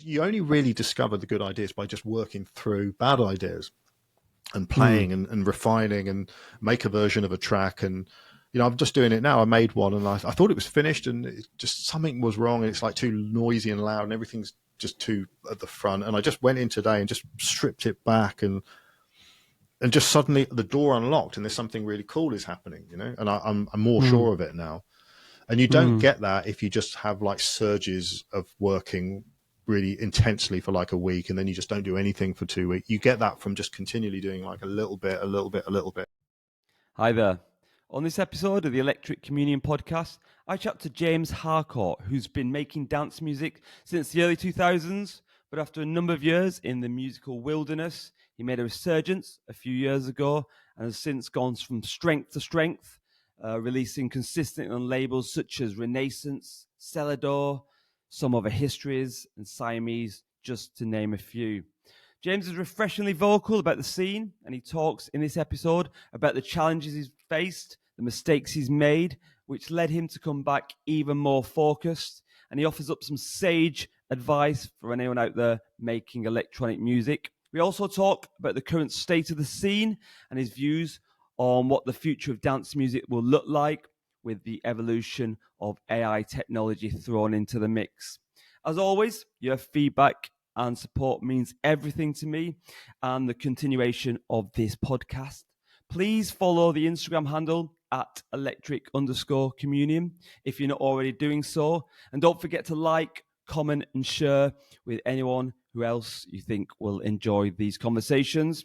you only really discover the good ideas by just working through bad ideas and playing and refining and make a version of a track. And I'm just doing it now. I made one and I thought it was finished, and it just something was wrong, and it's like too noisy and loud and everything's just too at the front. And I just went in today and just stripped it back, and just suddenly the door unlocked and there's something really cool is happening, and I'm more sure of it now. And you don't get that if you just have like surges of working really intensely for like a week and then you just don't do anything for 2 weeks. You get that from just continually doing like a little bit. Hi there. On this episode of the Electric Communion podcast, I chat to James Harcourt, who's been making dance music since the early 2000s, but after a number of years in the musical wilderness, he made a resurgence a few years ago and has since gone from strength to strength, releasing consistently on labels such as Renaissance, Selador, some Over Histories and Siamese, just to name a few. James is refreshingly vocal about the scene, and he talks in this episode about the challenges he's faced, the mistakes he's made, which led him to come back even more focused. And he offers up some sage advice for anyone out there making electronic music. We also talk about the current state of the scene and his views on what the future of dance music will look like with the evolution of AI technology thrown into the mix. As always, your feedback and support means everything to me and the continuation of this podcast. Please follow the Instagram handle at electric_communion if you're not already doing so. And don't forget to like, comment, and share with anyone who else you think will enjoy these conversations.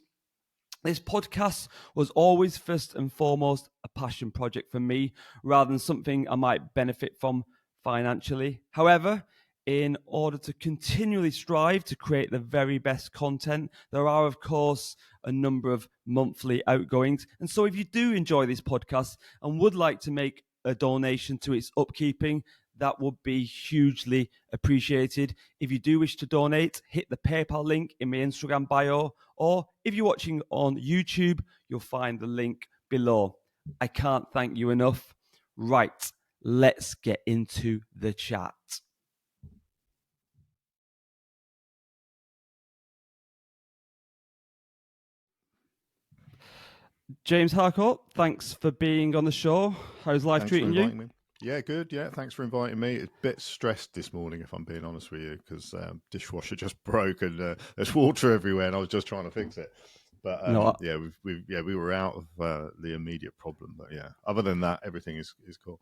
This podcast was always first and foremost a passion project for me rather than something I might benefit from financially. However, in order to continually strive to create the very best content, there are, of course, a number of monthly outgoings. And so if you do enjoy this podcast and would like to make a donation to its upkeeping, that would be hugely appreciated. If you do wish to donate, hit the PayPal link in my Instagram bio, or if you're watching on YouTube, you'll find the link below. I can't thank you enough. Right, let's get into the chat. James Harcourt, thanks for being on the show. How's life treating you? Me. Yeah, good. Yeah, thanks for inviting me. It's a bit stressed this morning, if I'm being honest with you, because dishwasher just broke and there's water everywhere, and I was just trying to fix it. But we were out of the immediate problem. But yeah, other than that, everything is cool.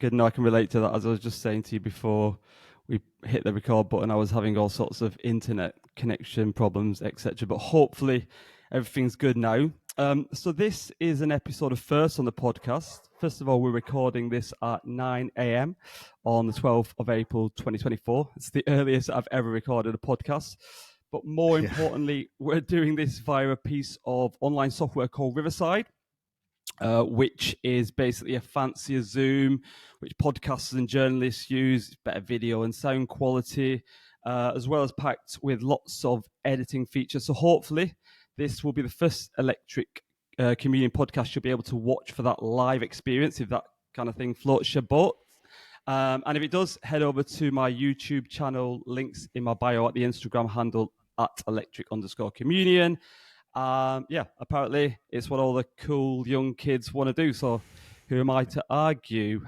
Good, and I can relate to that. As I was just saying to you before we hit the record button, I was having all sorts of internet connection problems, etc. But hopefully everything's good now. So this is an episode of First on the podcast. First of all, we're recording this at 9 a.m. on the 12th of April, 2024. It's the earliest I've ever recorded a podcast. But more importantly, we're doing this via a piece of online software called Riverside, which is basically a fancier Zoom, which podcasters and journalists use, better video and sound quality, as well as packed with lots of editing features. So hopefully this will be the first Electric Communion podcast you'll be able to watch for that live experience, if that kind of thing floats your boat. And if it does, head over to my YouTube channel, links in my bio at the Instagram handle at electric_communion. Apparently it's what all the cool young kids want to do. So who am I to argue?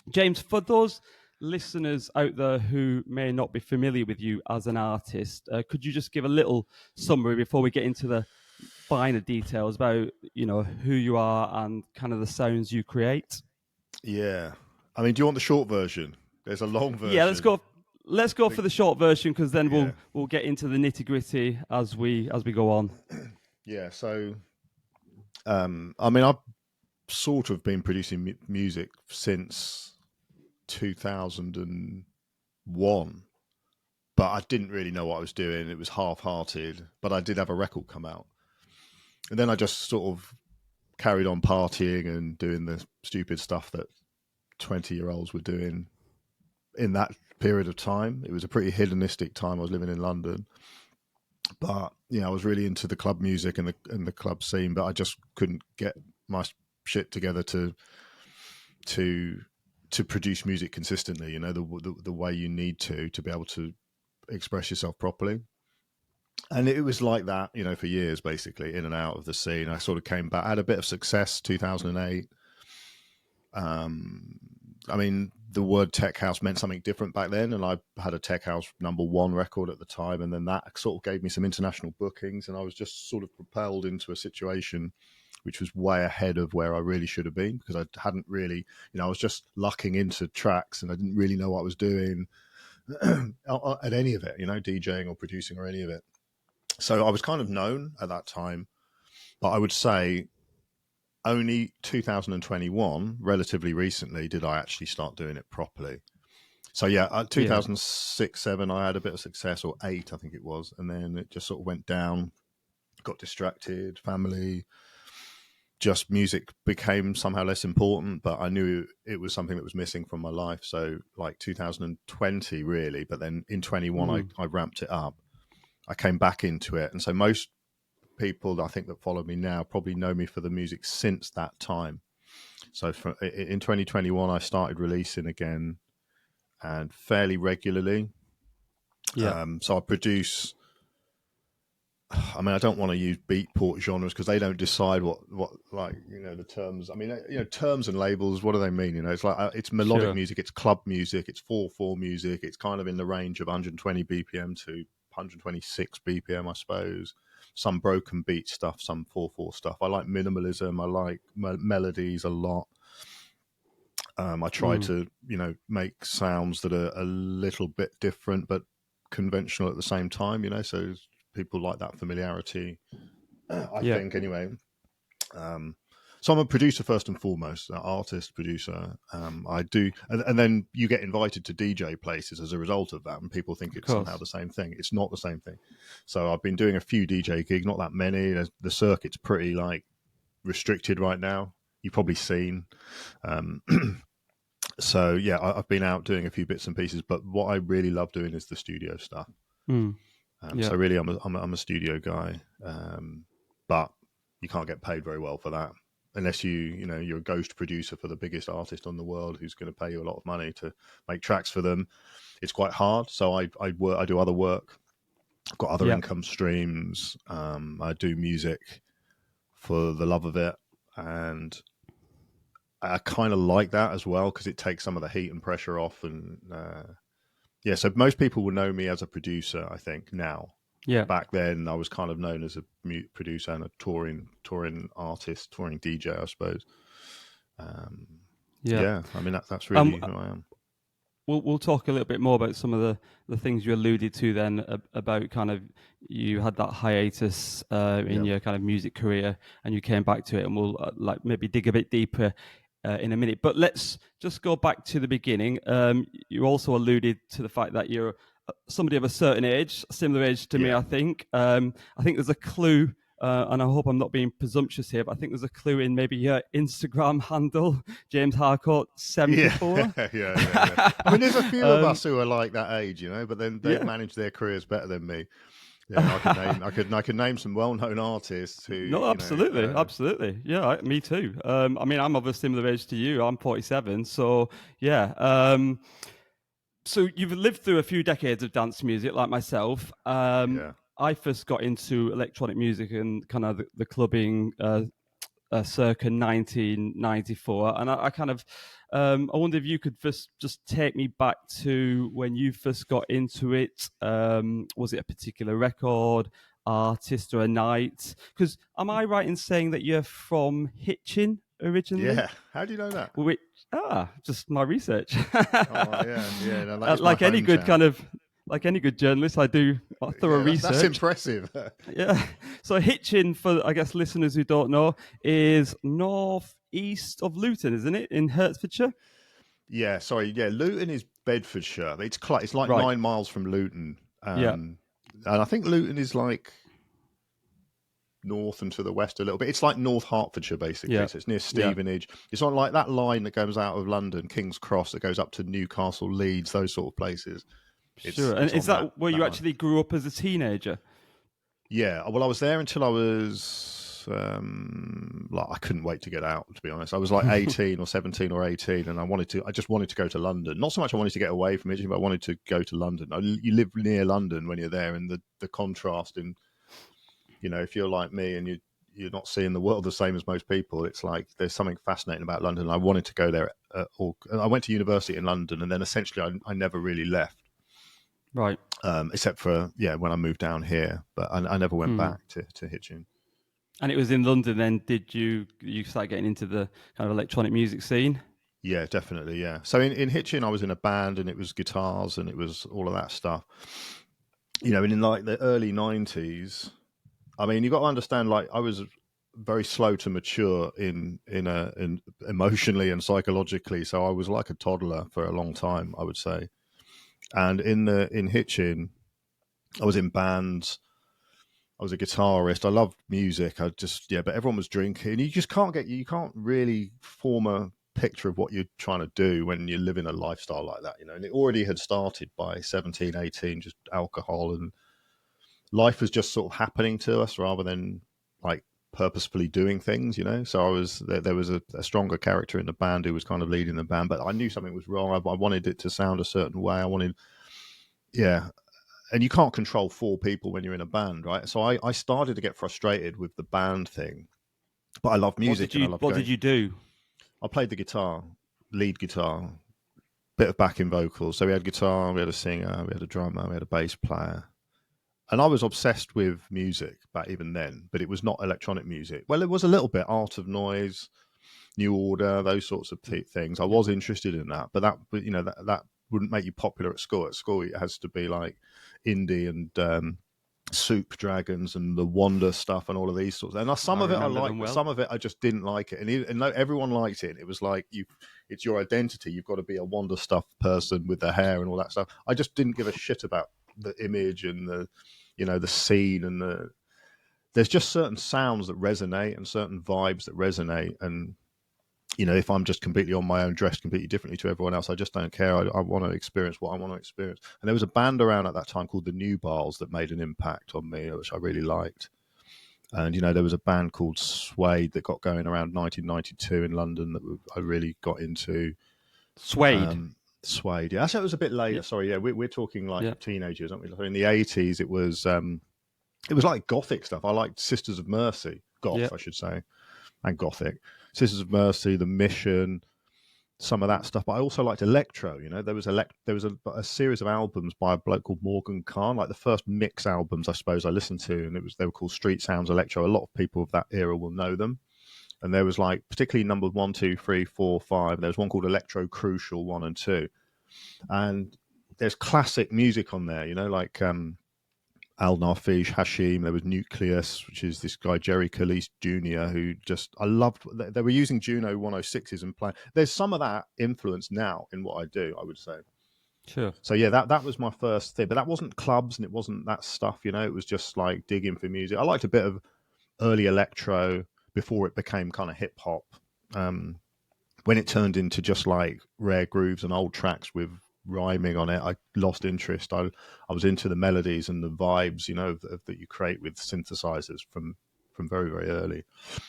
James, for those listeners out there who may not be familiar with you as an artist, could you just give a little summary before we get into the finer details about, who you are and kind of the sounds you create? Yeah. I mean, do you want the short version? There's a long version. Yeah, let's go for the short version, because then we'll get into the nitty-gritty as we go on. Yeah, so I've sort of been producing music since 2001, but I didn't really know what I was doing. It was half-hearted, but I did have a record come out. And then I just sort of carried on partying and doing the stupid stuff that 20-year-olds were doing in that period of time. It was a pretty hedonistic time. I was living in London, but I was really into the club music and the club scene, but I just couldn't get my shit together to to produce music consistently, the way you need to be able to express yourself properly. And it was like that, for years, basically, in and out of the scene. I sort of came back, had a bit of success, 2008. I mean, the word tech house meant something different back then, and I had a tech house #1 record at the time, and then that sort of gave me some international bookings, and I was just sort of propelled into a situation which was way ahead of where I really should have been, because I hadn't really, I was just lucking into tracks, and I didn't really know what I was doing at any of it, DJing or producing or any of it. So I was kind of known at that time, but I would say only 2021, relatively recently, did I actually start doing it properly. So 2006, 7, I had a bit of success, or 8, I think it was. And then it just sort of went down, got distracted, family, just music became somehow less important, but I knew it was something that was missing from my life. So like 2020, really, but then in 21, I ramped it up. I came back into it. And so most people I think that follow me now probably know me for the music since that time. So in 2021, I started releasing again, and fairly regularly. So I produce, I mean, I don't want to use beatport genres because they don't decide what like, the terms. I mean, terms and labels, what do they mean? It's like, it's melodic music, it's club music, it's 4/4 music. It's kind of in the range of 120 BPM to 126 BPM, I suppose. Some broken beat stuff, some 4/4 stuff. I like minimalism. I like melodies a lot. I try to, make sounds that are a little bit different but conventional at the same time, so people like that familiarity, I think, anyway. So I'm a producer first and foremost, an artist, producer. I do, and then you get invited to DJ places as a result of that, and people think it's somehow the same thing. It's not the same thing. So I've been doing a few DJ gigs, not that many. The circuit's pretty restricted right now. You've probably seen. So I've been out doing a few bits and pieces, but what I really love doing is the studio stuff. So really, I'm a studio guy, but you can't get paid very well for that. Unless you're a ghost producer for the biggest artist on the world who's going to pay you a lot of money to make tracks for them. It's quite hard. So I do other work. I've got other income streams. I do music for the love of it, and I kind of like that as well because it takes some of the heat and pressure off. And so most people will know me as a producer, I think, now. Back then, I was kind of known as a producer and a touring artist, touring DJ, I suppose. I mean, that's really who I am. We'll talk a little bit more about some of the things you alluded to then, about kind of you had that hiatus in your kind of music career, and you came back to it, and we'll maybe dig a bit deeper in a minute. But let's just go back to the beginning. You also alluded to the fact that you're somebody of a certain age, similar age to me, I think. I think there's a clue, and I hope I'm not being presumptuous here, but I think there's a clue in maybe your Instagram handle, James Harcourt 74. Yeah. I mean, there's a few of us who are like that age, but then they've managed their careers better than me. I could name some well-known artists who. No, absolutely. Yeah, me too. I mean, I'm of a similar age to you. I'm 47, so yeah. So you've lived through a few decades of dance music, like myself. I first got into electronic music and kind of the clubbing circa 1994, and I kind of I wonder if you could just take me back to when you first got into it. Was it a particular record, artist, or a night? Because am I right in saying that you're from Hitchin originally? Yeah. How do you know that? Just my research. No, like any good kind of. Like any good journalist, I do thorough research. That's impressive. Yeah. So Hitchin, for I guess listeners who don't know, is northeast of Luton, isn't it, in Hertfordshire? Yeah. Sorry. Yeah. Luton is Bedfordshire. It's like 9 miles from Luton. And I think Luton is like north and to the west a little bit. It's like North Hertfordshire, basically. So it's near Stevenage. It's on like that line that goes out of London, King's Cross, that goes up to Newcastle, Leeds, those sort of places. Sure. And is that where you actually grew up as a teenager? Yeah. Well, I was there until I was like I couldn't wait to get out, to be honest. I was like 18 or 17 or 18, and I just wanted to go to London. Not so much I wanted to get away from it, but I wanted to go to London. You live near London when you're there, and the contrast in, if you're like me and you're not seeing the world the same as most people, it's like there's something fascinating about London. I wanted to go there. I went to university in London, and then essentially I never really left. Right. Except for, when I moved down here, but I never went back to Hitchin. And it was in London then, did you start getting into the kind of electronic music scene? Yeah, definitely, yeah. So in Hitchin, I was in a band, and it was guitars, and it was all of that stuff. And in like the early 90s, I mean, you got to understand, like, I was very slow to mature in emotionally and psychologically. So I was like a toddler for a long time, I would say. And in Hitchin, I was in bands. I was a guitarist. I loved music. But everyone was drinking. You can't really form a picture of what you're trying to do when you live in a lifestyle like that, And it already had started by 17, 18, just alcohol, and life was just sort of happening to us rather than like purposefully doing things, So there was a stronger character in the band who was kind of leading the band, but I knew something was wrong. I wanted it to sound a certain way. And you can't control four people when you're in a band, right? So I started to get frustrated with the band thing, but I love music and I love What did you do? I played the guitar, lead guitar, bit of backing vocals. So we had guitar, we had a singer, we had a drummer, we had a bass player. And I was obsessed with music back even then, but it was not electronic music. Well, it was a little bit Art of Noise, New Order, those sorts of things. I was interested in that, but that wouldn't make you popular at school. At school, it has to be like indie and Soup Dragons and the Wonder stuff and all of these sorts. And some of it I liked, but some of it I just didn't like it. And everyone liked it. It was like it's your identity. You've got to be a Wonder stuff person with the hair and all that stuff. I just didn't give a shit about the image and the scene and there's just certain sounds that resonate and certain vibes that resonate. And if I'm just completely on my own, dressed completely differently to everyone else, I just don't care. I want to experience what I want to experience. And there was a band around at that time called the New Bars that made an impact on me, which I really liked. And, there was a band called Suede that got going around 1992 in London that I really got into. Suede? Suede, yeah. So it was a bit later. Yeah. Sorry, yeah. We're talking like teenagers, aren't we? So in the 80s, it was like gothic stuff. I liked Sisters of Mercy, I should say, and gothic. Sisters of Mercy, The Mission, some of that stuff. But I also liked electro. There was a series of albums by a bloke called Morgan Khan, like the first mix albums, I suppose, I listened to, and they were called Street Sounds Electro. A lot of people of that era will know them. And there was like particularly numbers 1, 2, 3, 4, 5. There was one called Electro Crucial 1 and 2, and there's classic music on there. Like Al Narfish, Hashim. There was Nucleus, which is this guy Jerry Calise Jr., who I loved. They were using Juno 106s and playing. There's some of that influence now in what I do, I would say. Sure. So yeah, that was my first thing, but that wasn't clubs and it wasn't that stuff. It was just like digging for music. I liked a bit of early electro before it became kind of hip hop. When it turned into just like rare grooves and old tracks with rhyming on it, I lost interest. I was into the melodies and the vibes, that you create with synthesizers from very, very early.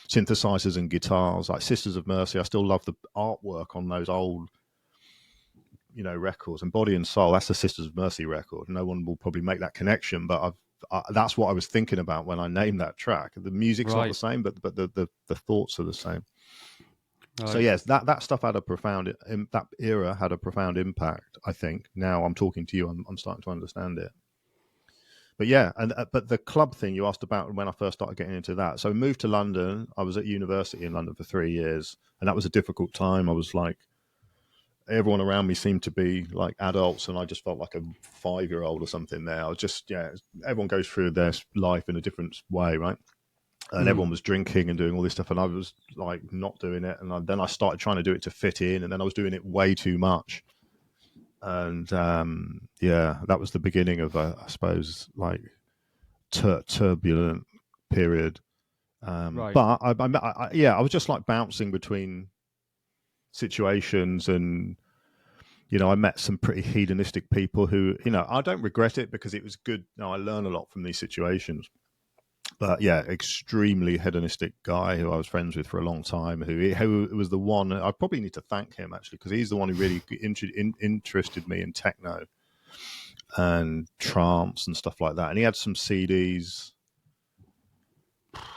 Synthesizers and guitars, like Sisters of Mercy. I still love the artwork on those old, records. And Body and Soul, that's the Sisters of Mercy record. No one will probably make that connection, but that's what I was thinking about when I named that track. The music's not the same, but the thoughts are the same. Right. So yes, that stuff had that era had a profound impact. I think now I'm talking to you, I'm starting to understand it. But yeah, but the club thing you asked about when I first started getting into that. So I moved to London. I was at university in London for 3 years, and that was a difficult time. I was like, everyone around me seemed to be like adults, and I just felt like a 5-year-old or something there. I was just, everyone goes through their life in a different way, right? And everyone was drinking and doing all this stuff, and I was like not doing it. And then I started trying to do it to fit in, and then I was doing it way too much. And that was the beginning of I suppose like turbulent period. Right. But I was just like bouncing between situations, and I met some pretty hedonistic people who I don't regret it because it was good. I learned a lot from these situations. But yeah, extremely hedonistic guy who I was friends with for a long time. Who was the one I probably need to thank him actually, because he's the one who really interested me in techno and trance and stuff like that. And he had some CDs.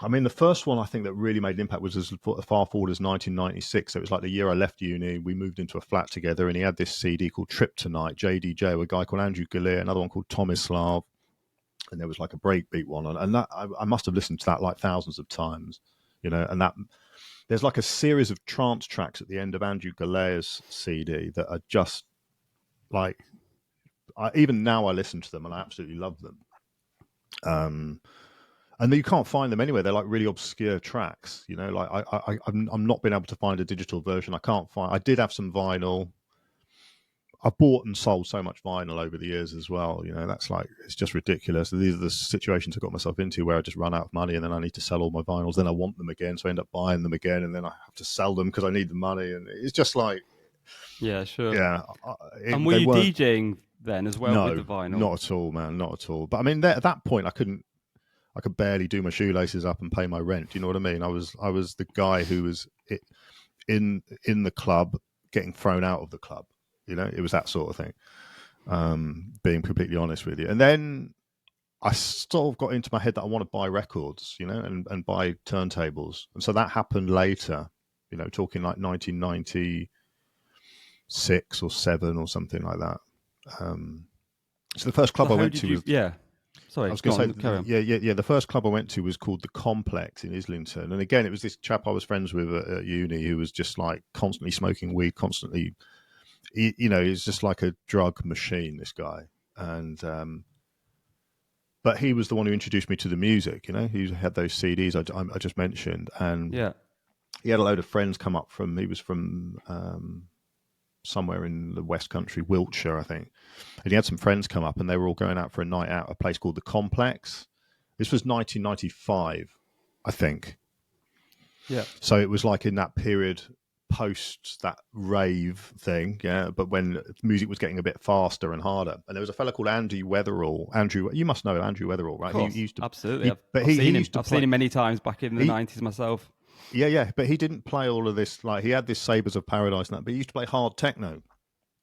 I mean, the first one I think that really made an impact was as far forward as 1996. So it was like the year I left uni. We moved into a flat together, and he had this CD called Trip Tonight, JDJ, a guy called Andrew Gallier, another one called Tomislav, and there was like a breakbeat one, and that I must have listened to that like thousands of times, and that there's like a series of trance tracks at the end of Andrew Gallier's CD that are just like, even now I listen to them and I absolutely love them. And you can't find them anywhere. They're like really obscure tracks, like I'm not been able to find a digital version. I did have some vinyl. I bought and sold so much vinyl over the years as well. That's like, it's just ridiculous. These are the situations I got myself into where I just run out of money and then I need to sell all my vinyls. Then I want them again. So I end up buying them again and then I have to sell them because I need the money. And it's just like, yeah, sure. Yeah. And were you DJing then as well with the vinyl? No, not at all, man. Not at all. But I mean, at that point I could barely do my shoelaces up and pay my rent. You know what I mean? I was the guy who was in the club getting thrown out of the club. It was that sort of thing, being completely honest with you. And then I sort of got into my head that I want to buy records, and buy turntables. And so that happened later, talking like 1996 or 7 or something like that. So the first club I went to was... Yeah. Sorry, I was going to say, yeah. The first club I went to was called the Complex in Islington, and again, it was this chap I was friends with at uni who was just like constantly smoking weed, constantly. He's just like a drug machine, this guy, and but he was the one who introduced me to the music. He had those CDs I just mentioned, and he had a load of friends come up from. He was from somewhere in the West Country, Wiltshire, I think. And he had some friends come up and they were all going out for a night out at a place called the Complex. This was 1995, I think. Yeah. So it was like in that period post that rave thing, yeah, but when music was getting a bit faster and harder. And there was a fella called Andy Weatherall. Andrew, you must know Andrew Weatherall, right? Of course, he used to, absolutely. I've seen him many times back in the 90s myself. Yeah, but he didn't play all of this. Like, he had this Sabres of Paradise and that, but he used to play hard techno,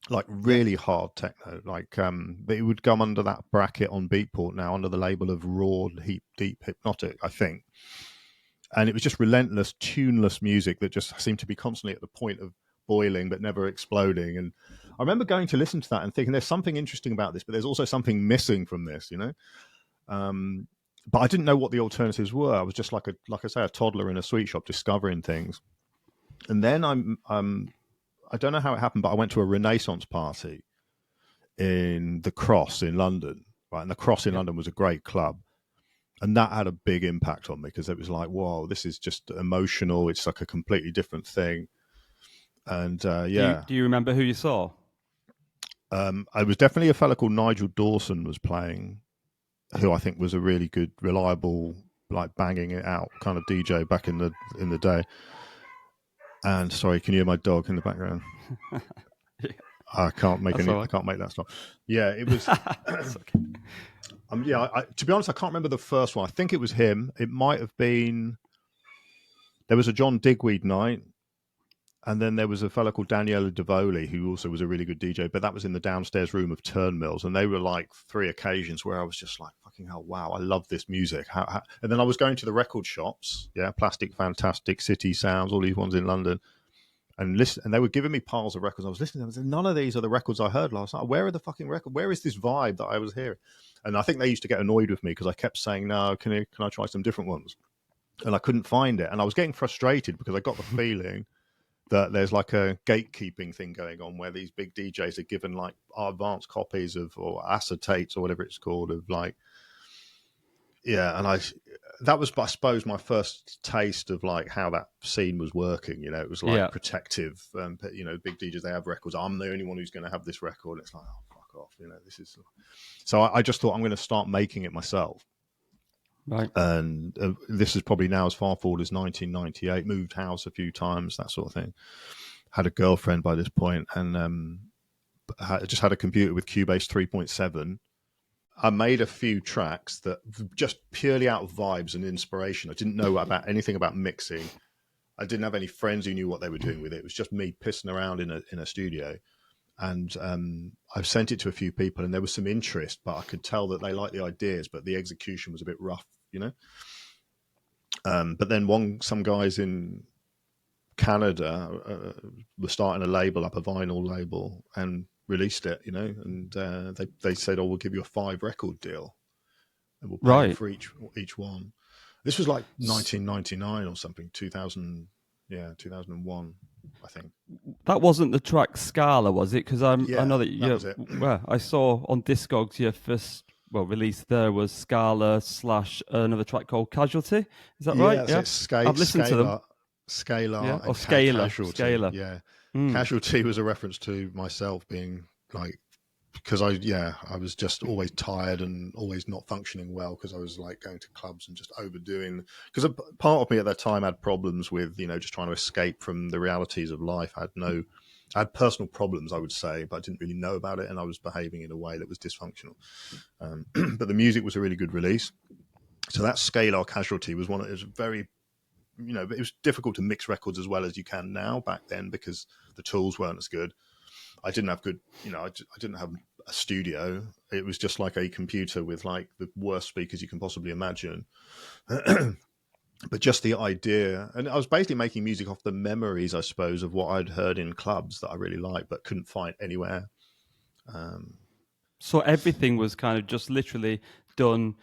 like really hard techno. Like, but he would come under that bracket on Beatport now, under the label of Raw Deep Hypnotic, I think. And it was just relentless, tuneless music that just seemed to be constantly at the point of boiling, but never exploding. And I remember going to listen to that and thinking, there's something interesting about this, but there's also something missing from this, But I didn't know what the alternatives were. I was just like I say, a toddler in a sweet shop discovering things. And then I don't know how it happened, but I went to a Renaissance party in the Cross in London, right? And the Cross in London was a great club. And that had a big impact on me because it was like, whoa, this is just emotional. It's like a completely different thing. And Do you remember who you saw? I was definitely a fella called Nigel Dawson was playing, who I think was a really good, reliable, like banging it out kind of DJ back in the day. And sorry, can you hear my dog in the background? Yeah. I can't make I can't make that stop. Yeah, it was. Okay. To be honest, I can't remember the first one. I think it was him. It might have been. There was a John Digweed night, and then there was a fellow called Daniela Davoli, who also was a really good DJ, but that was in the downstairs room of Turnmills. And they were like 3 occasions where I was just like, fucking hell, wow, I love this music. And then I was going to the record shops, Plastic Fantastic, City Sounds, all these ones in London, and they were giving me piles of records. I was listening to them and said, none of these are the records I heard last night. Where are the fucking records? Where is this vibe that I was hearing? And I think they used to get annoyed with me because I kept saying, no, can I try some different ones? And I couldn't find it. And I was getting frustrated because I got the feeling that there's like a gatekeeping thing going on where these big DJs are given like advanced copies or acetates or whatever it's called of like, and that was, I suppose, my first taste of like how that scene was working. It was like protective, big DJs, they have records. I'm the only one who's going to have this record. It's like, oh, fuck off. This is, so I just thought I'm going to start making it myself. Right. And this is probably now as far forward as 1998, moved house a few times, that sort of thing. Had a girlfriend by this point and just had a computer with Cubase 3.7 I made a few tracks that just purely out of vibes and inspiration. I didn't know about anything about mixing. I didn't have any friends who knew what they were doing with it. It was just me pissing around in a studio. And I've sent it to a few people, and there was some interest, but I could tell that they liked the ideas, but the execution was a bit rough, you know. But then some guys in Canada were starting a label up, a vinyl label, and released it, you know. And they said, "Oh, we'll give you a 5-record deal, and we'll pay you for each one." This was like 1999 or something, 2000, 2001. I think that wasn't the track Scala, was it? Because I know that well, I saw on Discogs your first release there was Scala / another track called Casualty. Is that right? Yeah, I've listened to them. Scalar, or Scalar. Casualty. Scalar. Yeah, Casualty was a reference to myself being like, because I was just always tired and always not functioning well because I was like going to clubs and just overdoing. Because a part of me at that time had problems with, you know, just trying to escape from the realities of life. I had personal problems, I would say, but I didn't really know about it, and I was behaving in a way that was dysfunctional. But the music was a really good release. So that Scalar Casualty was it was very, you know, it was difficult to mix records as well as you can now back then because the tools weren't as good. I didn't have good, you know, I didn't have a studio. It was just like a computer with like the worst speakers you can possibly imagine. But just the idea, and I was basically making music off the memories, I suppose, of what I'd heard in clubs that I really liked, but couldn't find anywhere. So everything was kind of just literally done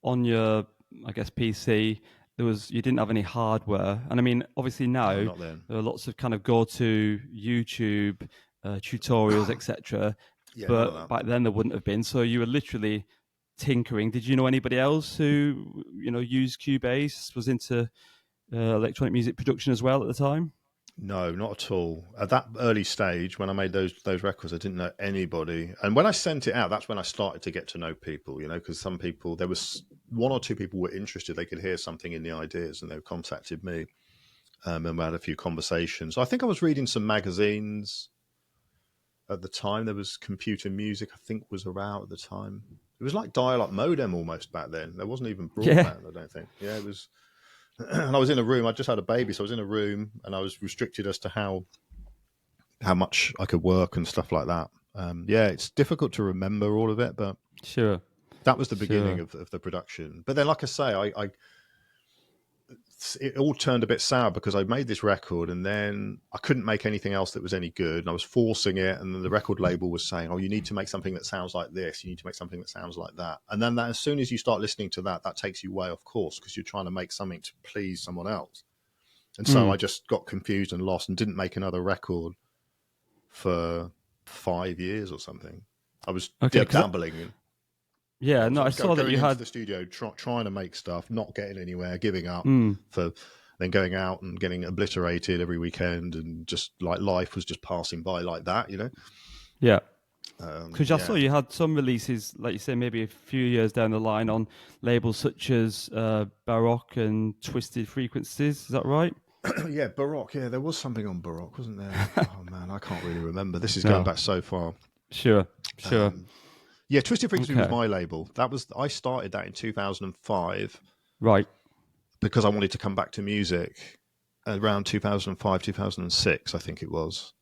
on your, I guess, PC. You didn't have any hardware. And I mean, obviously now there are lots of kind of go-to YouTube tutorials, etc. But back then there wouldn't have been. So you were literally tinkering. Did you know anybody else who, you know, used Cubase, was into electronic music production as well at the time? No, not at all. At that early stage, when I made those records, I didn't know anybody. And when I sent it out, that's when I started to get to know people, you know, because some people, there was 1 or 2 people were interested. They could hear something in the ideas, and they contacted me. And we had a few conversations. I think I was reading some magazines at the time. There was Computer Music, I think, was around at the time. It was like dial-up modem almost back then. There wasn't even broadband, I don't think. Yeah, it was. And I was in a room. I just had a baby, so I was in a room, and I was restricted as to how much I could work and stuff like that. It's difficult to remember all of it, but sure, that was the beginning of the production. But then, like I say, it all turned a bit sour because I made this record and then I couldn't make anything else that was any good. And I was forcing it. And then the record label was saying, "Oh, you need to make something that sounds like this. You need to make something that sounds like that." And then as soon as you start listening to that takes you way off course because you're trying to make something to please someone else. And so I just got confused and lost and didn't make another record for 5 years or something. I was dabbling. I saw that you had the studio trying to make stuff, not getting anywhere, giving up, for then going out and getting obliterated every weekend, and just like life was just passing by like that, you know. Yeah, because I saw you had some releases, like you say, maybe a few years down the line on labels such as Baroque and Twisted Frequencies. Is that right? Yeah, Baroque. Yeah, there was something on Baroque, wasn't there? Oh man, I can't really remember. This is going back so far. Sure. Yeah, Twisted Frequency was my label. I started that in 2005. Right. Because I wanted to come back to music around 2005, 2006, I think it was.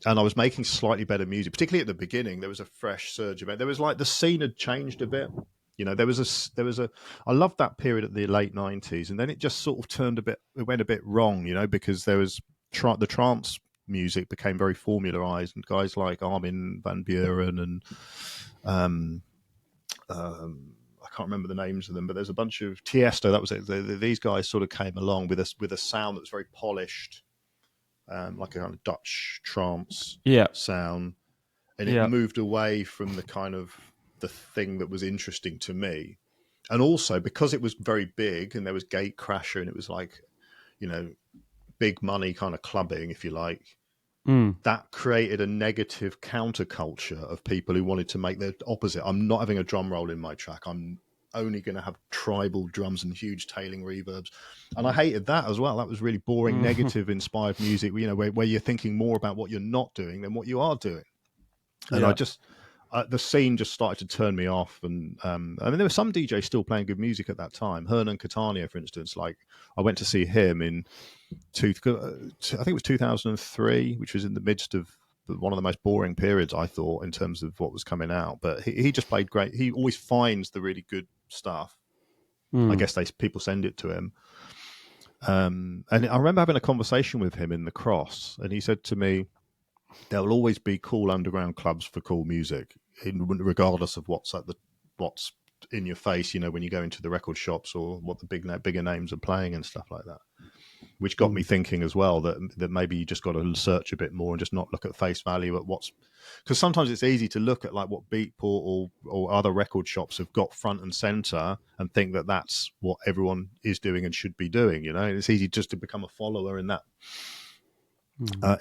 And I was making slightly better music, particularly at the beginning. There was a fresh surge of it. There was like the scene had changed a bit. You know, I loved that period at the late 90s. And then it just sort of it went a bit wrong, you know, because there was the trance music became very formulaized, and guys like Armin van Buuren and I can't remember the names of them, but there's a bunch of Tiesto. That was it. These guys sort of came along with a sound that's very polished, like a kind of Dutch trance sound, and it moved away from the kind of the thing that was interesting to me, and also because it was very big and there was Gatecrasher, and it was like, you know, big money kind of clubbing, if you like. That created a negative counterculture of people who wanted to make the opposite. I'm not having a drum roll in my track. I'm only going to have tribal drums and huge tailing reverbs. And I hated that as well. That was really boring, negative inspired music, you know, where you're thinking more about what you're not doing than what you are doing. And I the scene just started to turn me off. And I mean, there were some DJs still playing good music at that time. Hernan Catania, for instance. Like, I went to see him in I think it was 2003, which was in the midst of one of the most boring periods, I thought, in terms of what was coming out. But he just played great. He always finds the really good stuff. I guess people send it to him. And I remember having a conversation with him in the Cross, and he said to me, there will always be cool underground clubs for cool music, regardless of what's in your face, you know, when you go into the record shops or what the bigger names are playing and stuff like that. Which got me thinking as well that maybe you just got to search a bit more and just not look at face value at because sometimes it's easy to look at like what Beatport or other record shops have got front and center and think that that's what everyone is doing and should be doing. You know, it's easy just to become a follower in that.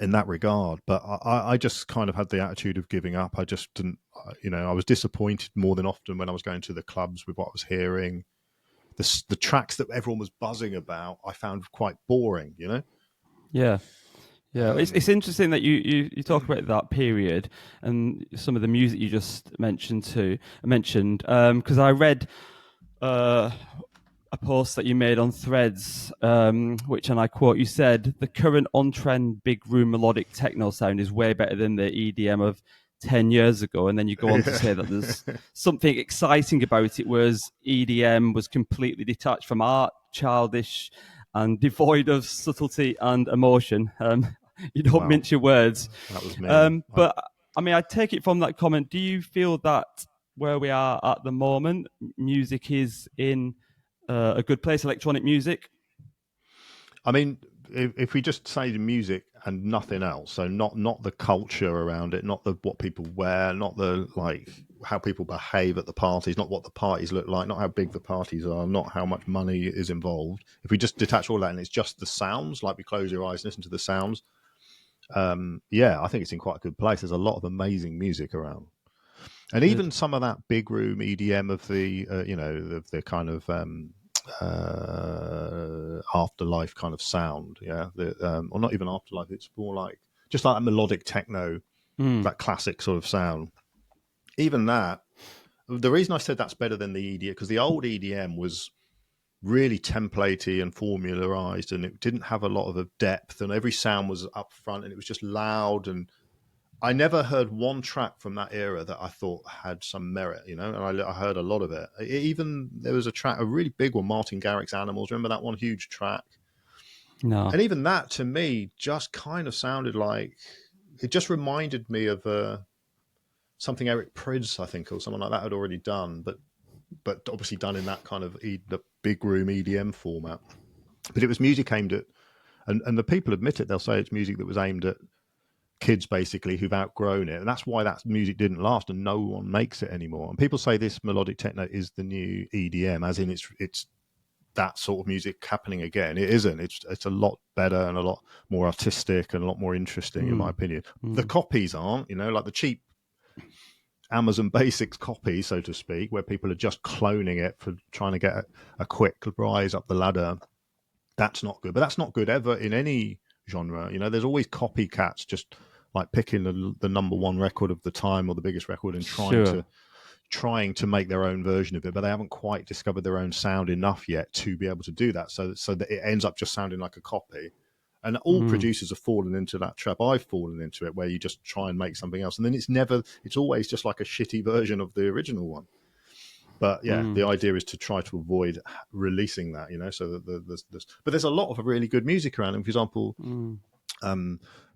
In that regard, but I just kind of had the attitude of giving up. I just didn't, you know, I was disappointed more than often when I was going to the clubs with what I was hearing. The tracks that everyone was buzzing about, I found quite boring, you know? Yeah. It's interesting that you talk about that period and some of the music you just mentioned, because I read a post that you made on Threads, which, and I quote, you said, the current on-trend big room melodic techno sound is way better than the EDM of 10 years ago. And then you go on to say that there's something exciting about it, whereas EDM was completely detached from art, childish, and devoid of subtlety and emotion. You don't mince your words. That was me. But I mean, I take it from that comment. Do you feel that where we are at the moment, music is in a good place, electronic music? I mean, if we just say the music and nothing else, so not the culture around it, not what people wear, not the like how people behave at the parties, not what the parties look like, not how big the parties are, not how much money is involved. If we just detach all that and it's just the sounds, like we close your eyes and listen to the sounds, I think it's in quite a good place. There's a lot of amazing music around. And even some of that big room EDM of the, the kind of afterlife kind of sound, or not even afterlife. It's more like just like a melodic techno, that classic sort of sound. Even that, the reason I said that's better than the EDM, because the old EDM was really templatey and formularized, and it didn't have a lot of depth, and every sound was up front, and it was just loud, and I never heard one track from that era that I thought had some merit, you know, and I heard a lot of it. Even there was a really big one, Martin Garrix's Animals. Remember that one? Huge track. No. And even that, to me, just kind of sounded like, it just reminded me of something Eric Prydz, I think, or someone like that had already done, but obviously done in that kind of the big room EDM format. But it was music aimed at, and the people admit it, they'll say it's music that was aimed at kids basically who've outgrown it, and that's why that music didn't last and no one makes it anymore. And people say this melodic techno is the new EDM, as in it's that sort of music happening again. It isn't. It's a lot better and a lot more artistic and a lot more interesting, in my opinion. The copies aren't, you know, like the cheap Amazon Basics copy, so to speak, where people are just cloning it for trying to get a quick rise up the ladder. That's not good. But that's not good ever in any genre. You know, there's always copycats just like picking the number one record of the time or the biggest record and trying to make their own version of it, but they haven't quite discovered their own sound enough yet to be able to do that. So that it ends up just sounding like a copy. And all producers have fallen into that trap. I've fallen into it, where you just try and make something else, and then it's always just like a shitty version of the original one. But the idea is to try to avoid releasing that, you know, so that there's a lot of really good music around. And for example,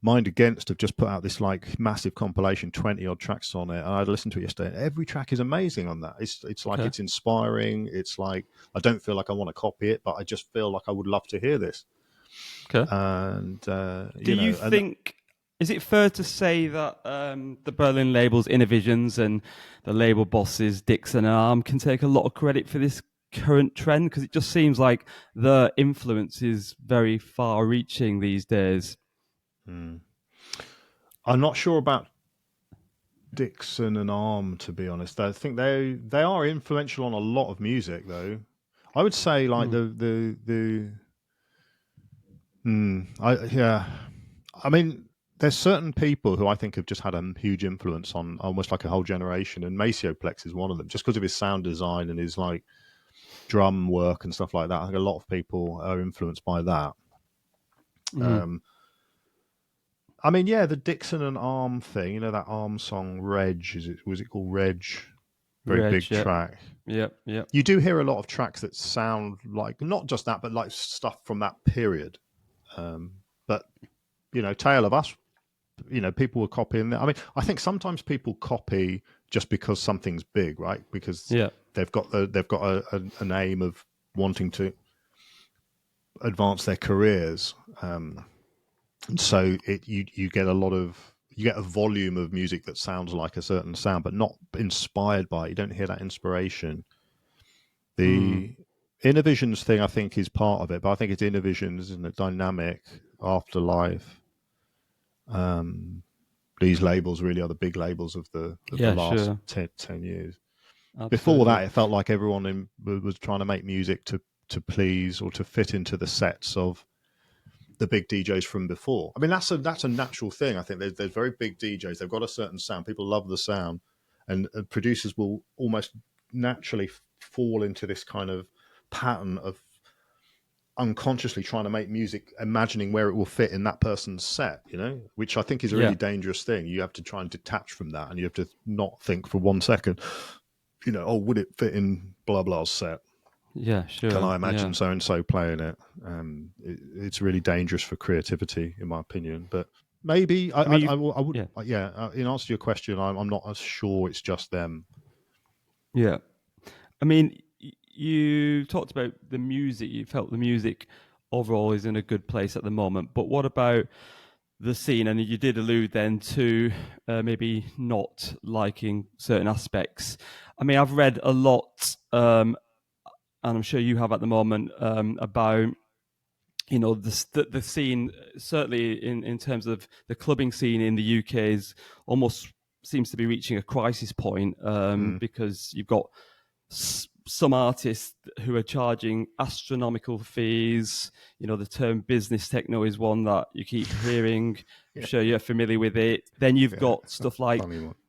Mind Against have just put out this like massive compilation, 20 odd tracks on it, and I listened to it yesterday. Every track is amazing on that. It's like it's inspiring. It's like I don't feel like I want to copy it, but I just feel like I would love to hear this. Okay. And do you think? Is it fair to say that the Berlin labels Innovisions and the label bosses Dixon and Arm can take a lot of credit for this current trend? Because it just seems like the influence is very far-reaching these days. I'm not sure about Dixon and Arm, to be honest. I think they are influential on a lot of music, though. I would say like I mean, there's certain people who I think have just had a huge influence on almost like a whole generation, and Macioplex is one of them, just because of his sound design and his like drum work and stuff like that. I think a lot of people are influenced by that. I mean, yeah, the Dixon and Arm thing, you know, that Arm song, Reg, was it called Reg? Very Reg, big track. Yep. You do hear a lot of tracks that sound like, not just that, but like stuff from that period. But, you know, Tale of Us, you know, people were copying that. I mean, I think sometimes people copy just because something's big, right? Because they've got an aim of wanting to advance their careers. And so you get a volume of music that sounds like a certain sound, but not inspired by it. You don't hear that inspiration. The Innovisions thing, I think, is part of it, but I think it's Innovisions and the dynamic Afterlife. These labels really are the big labels of the last 10 years. Absolutely. Before that, it felt like everyone was trying to make music to please or to fit into the sets of the big DJs from before. I mean, that's a natural thing. I think there's very big DJs. They've got a certain sound. People love the sound, and producers will almost naturally fall into this kind of pattern of unconsciously trying to make music, imagining where it will fit in that person's set, you know, which I think is a really dangerous thing. You have to try and detach from that, and you have to not think for 1 second, you know, oh, would it fit in blah blah's set? Yeah, sure. Can I imagine so and so playing it? It's really dangerous for creativity, in my opinion. But maybe I would. Yeah. In answer to your question, I'm not as sure it's just them. Yeah, I mean, you talked about the music. You felt the music overall is in a good place at the moment. But what about the scene? And you did allude then to maybe not liking certain aspects. I mean, I've read a lot. And I'm sure you have at the moment, about, you know, the scene, certainly in terms of the clubbing scene in the UK is almost seems to be reaching a crisis point, because you've got some artists who are charging astronomical fees. You know, the term business techno is one that you keep hearing. I'm sure you're familiar with it. Then you've got stuff like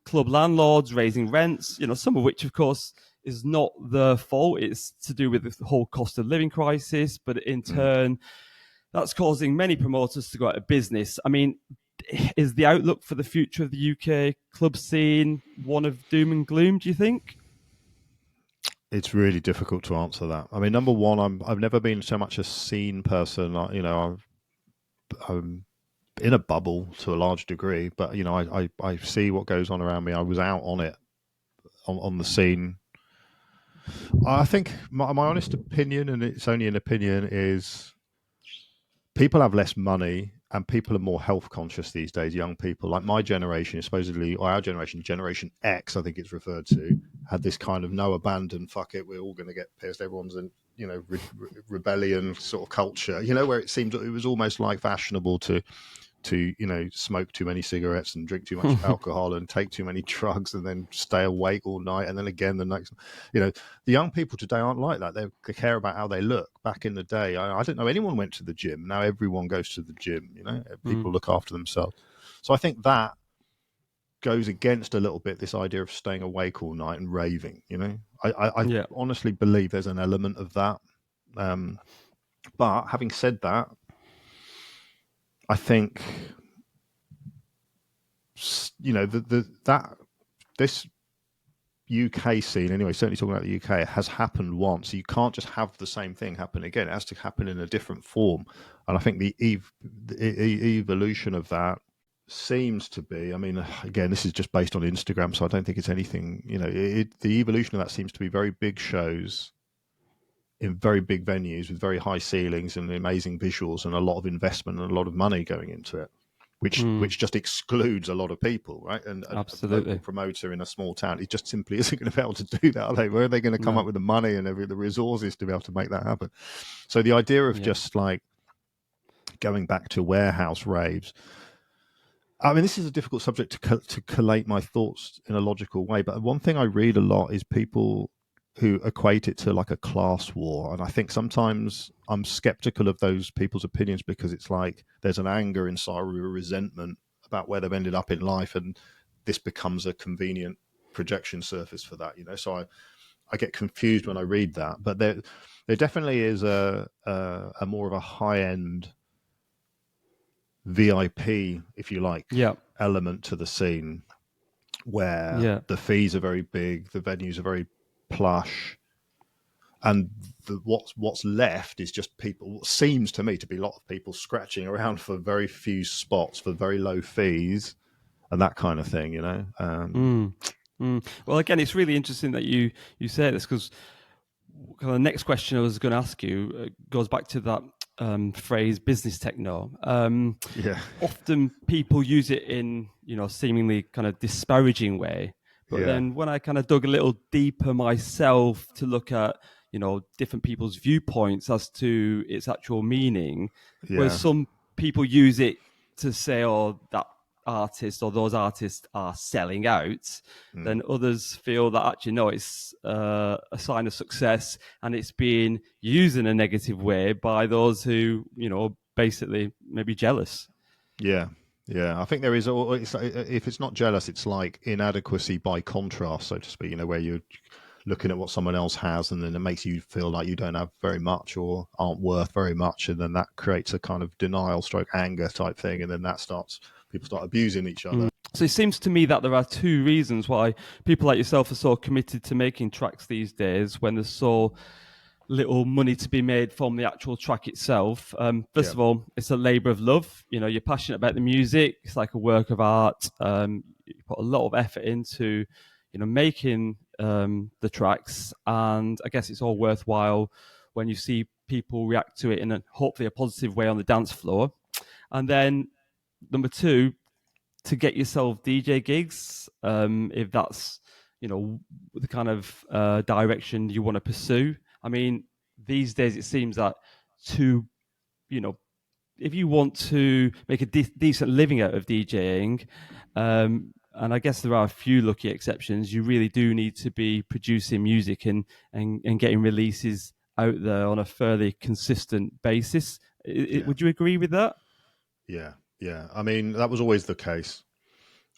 club landlords raising rents, you know, some of which, of course, is not their fault. It's to do with the whole cost of living crisis, but in turn, that's causing many promoters to go out of business. I mean, is the outlook for the future of the UK club scene one of doom and gloom, do you think? It's really difficult to answer that. I mean, number one, I've never been so much a scene person. You know, I'm in a bubble to a large degree, but you know, I see what goes on around me. I was out on it, on the scene. I think my honest opinion, and it's only an opinion, is people have less money and people are more health conscious these days. Young people, like my generation, supposedly, or our generation, Generation X, I think it's referred to, had this kind of no abandon, fuck it, we're all going to get pissed. Everyone's in, you know, rebellion sort of culture, you know, where it seemed it was almost like fashionable to you know, smoke too many cigarettes and drink too much alcohol and take too many drugs and then stay awake all night and then again the next. You know, the young people today aren't like that. They care about how they look. Back in the day, I didn't know anyone went to the gym. Now everyone goes to the gym. You know, people look after themselves. So I think that goes against a little bit this idea of staying awake all night and raving. You know, I honestly believe there's an element of that. But having said that, I think, you know, this UK scene, anyway, certainly talking about the UK, has happened once. You can't just have the same thing happen again. It has to happen in a different form. And I think the evolution of that seems to be, I mean, again, this is just based on Instagram, so I don't think it's anything, you know, the evolution of that seems to be very big shows in very big venues with very high ceilings and amazing visuals and a lot of investment and a lot of money going into it, which just excludes a lot of people, right? And a local promoter in a small town, it just simply isn't going to be able to do that, are they? Where are they going to come up with the money and the resources to be able to make that happen? So the idea of just like going back to warehouse raves, I mean, this is a difficult subject to collate my thoughts in a logical way, but one thing I read a lot is people who equate it to like a class war. And I think sometimes I'm skeptical of those people's opinions because it's like there's an anger inside, a resentment about where they've ended up in life, and this becomes a convenient projection surface for that, so I get confused when I read that. But there definitely is a more of a high end VIP, if you like, element to the scene, where the fees are very big, the venues are very plush, and what's left is just people. What seems to me to be a lot of people scratching around for very few spots for very low fees and that kind of thing, Well, again, it's really interesting that you say this, because the next question I was going to ask you goes back to that phrase business techno. Often people use it in seemingly kind of disparaging way, but then when I kind of dug a little deeper myself to look at different people's viewpoints as to its actual meaning, where some people use it to say, oh, that artist or those artists are selling out, then others feel that actually no, it's a sign of success, and it's being used in a negative way by those who basically maybe jealous. I think there is, if it's not jealous, it's like inadequacy by contrast, so to speak, where you're looking at what someone else has, and then it makes you feel like you don't have very much or aren't worth very much, and then that creates a kind of denial stroke anger type thing, and then people start abusing each other. So it seems to me that there are two reasons why people like yourself are so committed to making tracks these days, when there's so little money to be made from the actual track itself. First of all, it's a labor of love. You're passionate about the music. It's like a work of art. You put a lot of effort into making the tracks, and I guess it's all worthwhile when you see people react to it in hopefully a positive way on the dance floor. And then number two, to get yourself DJ gigs, if that's the kind of direction you want to pursue. I mean, these days it seems that if you want to make a decent living out of DJing, and I guess there are a few lucky exceptions, you really do need to be producing music and getting releases out there on a fairly consistent basis. Would you agree with that? Yeah. I mean, that was always the case.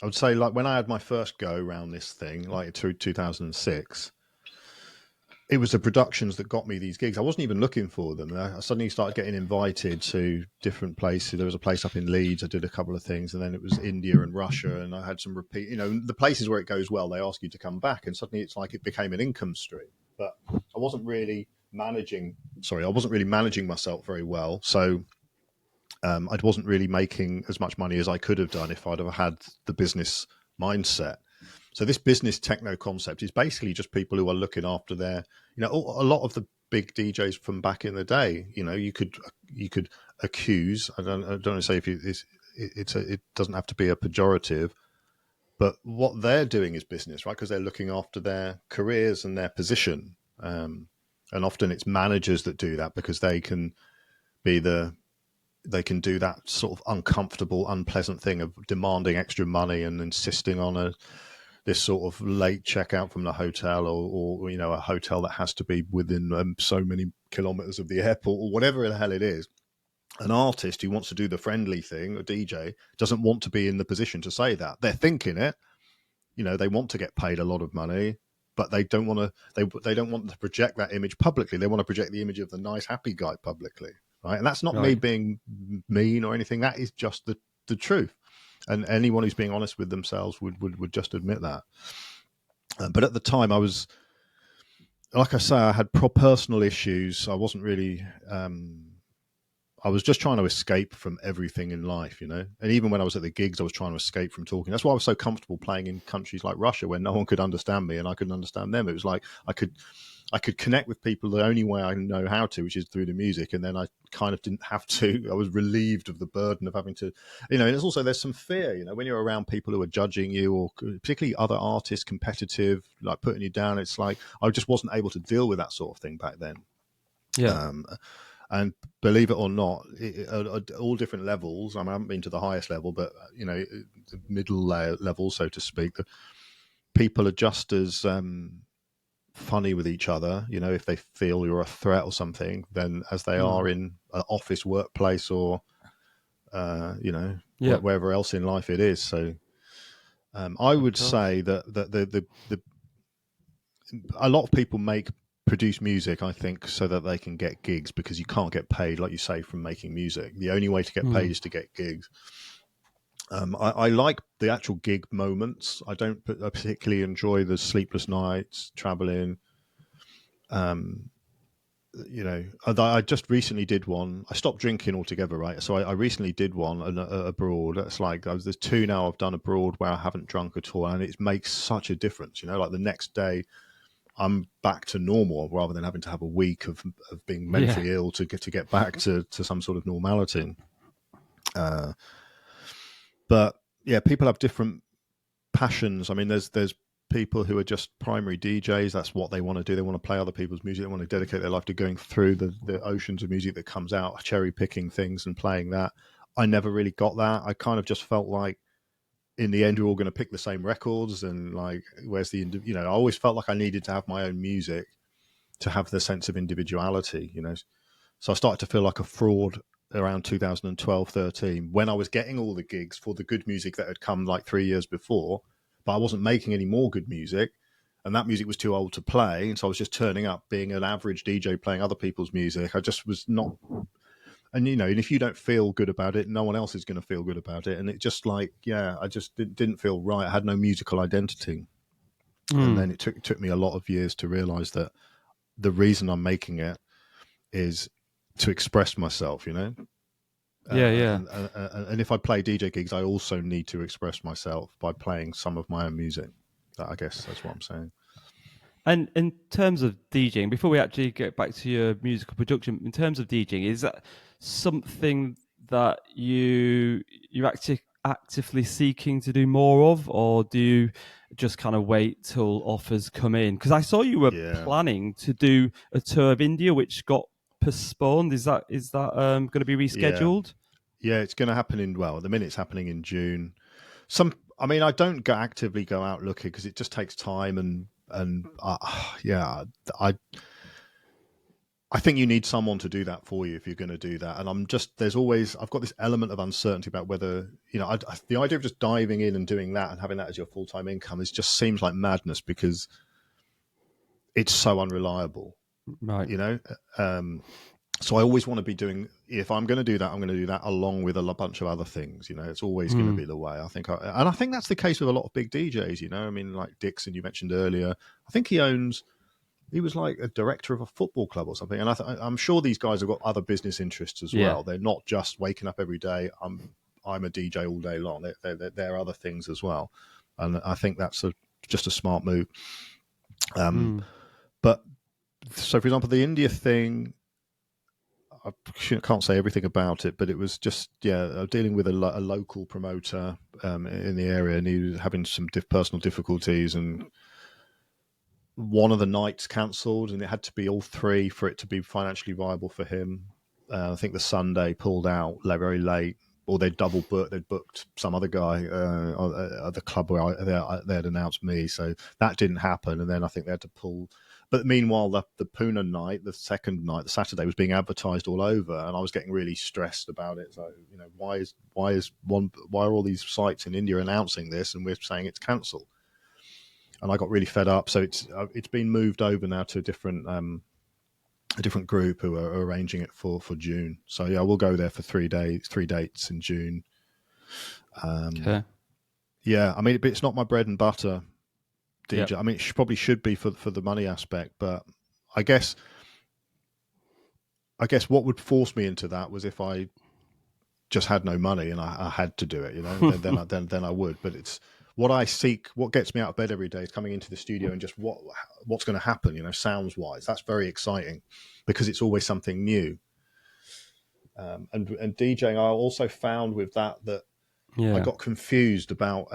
I would say, like, when I had my first go around this thing, like through 2006, it was the productions that got me these gigs. I wasn't even looking for them. I suddenly started getting invited to different places. There was a place up in Leeds. I did a couple of things, and then it was India and Russia, and I had some repeat. The places where it goes well, they ask you to come back, and suddenly it's like it became an income stream. But I wasn't really managing myself very well, so I wasn't really making as much money as I could have done if I'd have had the business mindset. So this business techno concept is basically just people who are looking after their, a lot of the big DJs from back in the day. You could accuse. I don't want to say it doesn't have to be a pejorative, but what they're doing is business, right? Because they're looking after their careers and their position, and often it's managers that do that because they can do that sort of uncomfortable, unpleasant thing of demanding extra money and insisting on this sort of late checkout from the hotel, or a hotel that has to be within so many kilometers of the airport, or whatever the hell it is. An artist who wants to do the friendly thing, a DJ, doesn't want to be in the position to say that. They're thinking it. They want to get paid a lot of money, but they don't want to. They don't want to project that image publicly. They want to project the image of the nice, happy guy publicly. Right. And that's not me being mean or anything. That is just the truth. And anyone who's being honest with themselves would just admit that. But at the time, I was, like I say, I had personal issues. I wasn't really, I was just trying to escape from everything in life, And even when I was at the gigs, I was trying to escape from talking. That's why I was so comfortable playing in countries like Russia, where no one could understand me and I couldn't understand them. It was like I could connect with people the only way I know how to, which is through the music. And then I kind of didn't have to. I was relieved of the burden of having to, and there's some fear, when you're around people who are judging you, or particularly other artists, competitive, like putting you down. It's like, I just wasn't able to deal with that sort of thing back then. Yeah. And believe it or not, at all different levels, I haven't been to the highest level, but, the middle level, so to speak, the people are just as, funny with each other, if they feel you're a threat or something, then as they are in an office, workplace, or wherever else in life it is. So I would say that the a lot of people produce music, I think, so that they can get gigs, because you can't get paid, like you say, from making music. The only way to get paid is to get gigs. I like the actual gig moments. I particularly enjoy the sleepless nights, traveling. I just recently did one. I stopped drinking altogether, right? So I recently did one abroad. It's like there's 2 now I've done abroad where I haven't drunk at all, and it makes such a difference. Like the next day, I'm back to normal rather than having to have a week of being mentally ill to get back to some sort of normality. But yeah, people have different passions. I mean, there's people who are just primary DJs. That's what they want to do. They want to play other people's music. They want to dedicate their life to going through the oceans of music that comes out, cherry picking things and playing that. I never really got that. I kind of just felt like in the end, we're all going to pick the same records, and like, where's the, I always felt like I needed to have my own music to have the sense of individuality, So I started to feel like a fraud around 2012, 13, when I was getting all the gigs for the good music that had come like 3 years before, but I wasn't making any more good music, and that music was too old to play. And so I was just turning up being an average DJ playing other people's music. I just was not. And, and if you don't feel good about it, no one else is going to feel good about it. And it just like, I just didn't feel right. I had no musical identity. And then it took me a lot of years to realize that the reason I'm making it is to express myself, And if I play DJ gigs, I also need to express myself by playing some of my own music. I guess that's what I'm saying. And in terms of DJing, before we actually get back to your musical production, in terms of DJing, is that something that you're actively seeking to do more of, or do you just kind of wait till offers come in? Because I saw you were planning to do a tour of India, which got postponed. Is that going to be rescheduled? Yeah, it's going to happen at the minute it's happening in June. I don't actively go out looking, because it just takes time, and I think you need someone to do that for you if you're going to do that. And I've got this element of uncertainty about whether, the idea of just diving in and doing that and having that as your full-time income just seems like madness, because it's so unreliable, right? So I always want to be doing, if I'm going to do that, I'm going to do that along with a bunch of other things. It's always going to be the way. I think that's the case with a lot of big DJs. I mean, like Dixon, you mentioned earlier. I think he was like a director of a football club or something. And I'm sure these guys have got other business interests as well. They're not just waking up every day, I'm a DJ all day long. There are other things as well. And I think that's just a smart move. But so, for example, the India thing, I can't say everything about it, but it was just, dealing with a local promoter in the area, and he was having some personal difficulties, and one of the nights cancelled, and it had to be all three for it to be financially viable for him. I think the Sunday pulled out very late, or they'd double booked. They'd booked some other guy at the club where they had announced me, so that didn't happen. And then I think they had to pull. But meanwhile, the Pune night, the second night, the Saturday, was being advertised all over, and I was getting really stressed about it. So, why are all these sites in India announcing this, and we're saying it's cancelled? And I got really fed up. So it's been moved over now to a different group who are arranging it for June. So we'll go there for 3 dates in June. Okay. Yeah, I mean, it's not my bread and butter, DJ. Yep. I mean, it probably should be for the money aspect, but I guess what would force me into that was if I just had no money and I had to do it, then I would. But it's what I seek. What gets me out of bed every day is coming into the studio and just what's going to happen, sounds wise. That's very exciting because it's always something new. And DJing, I also found with that I got confused about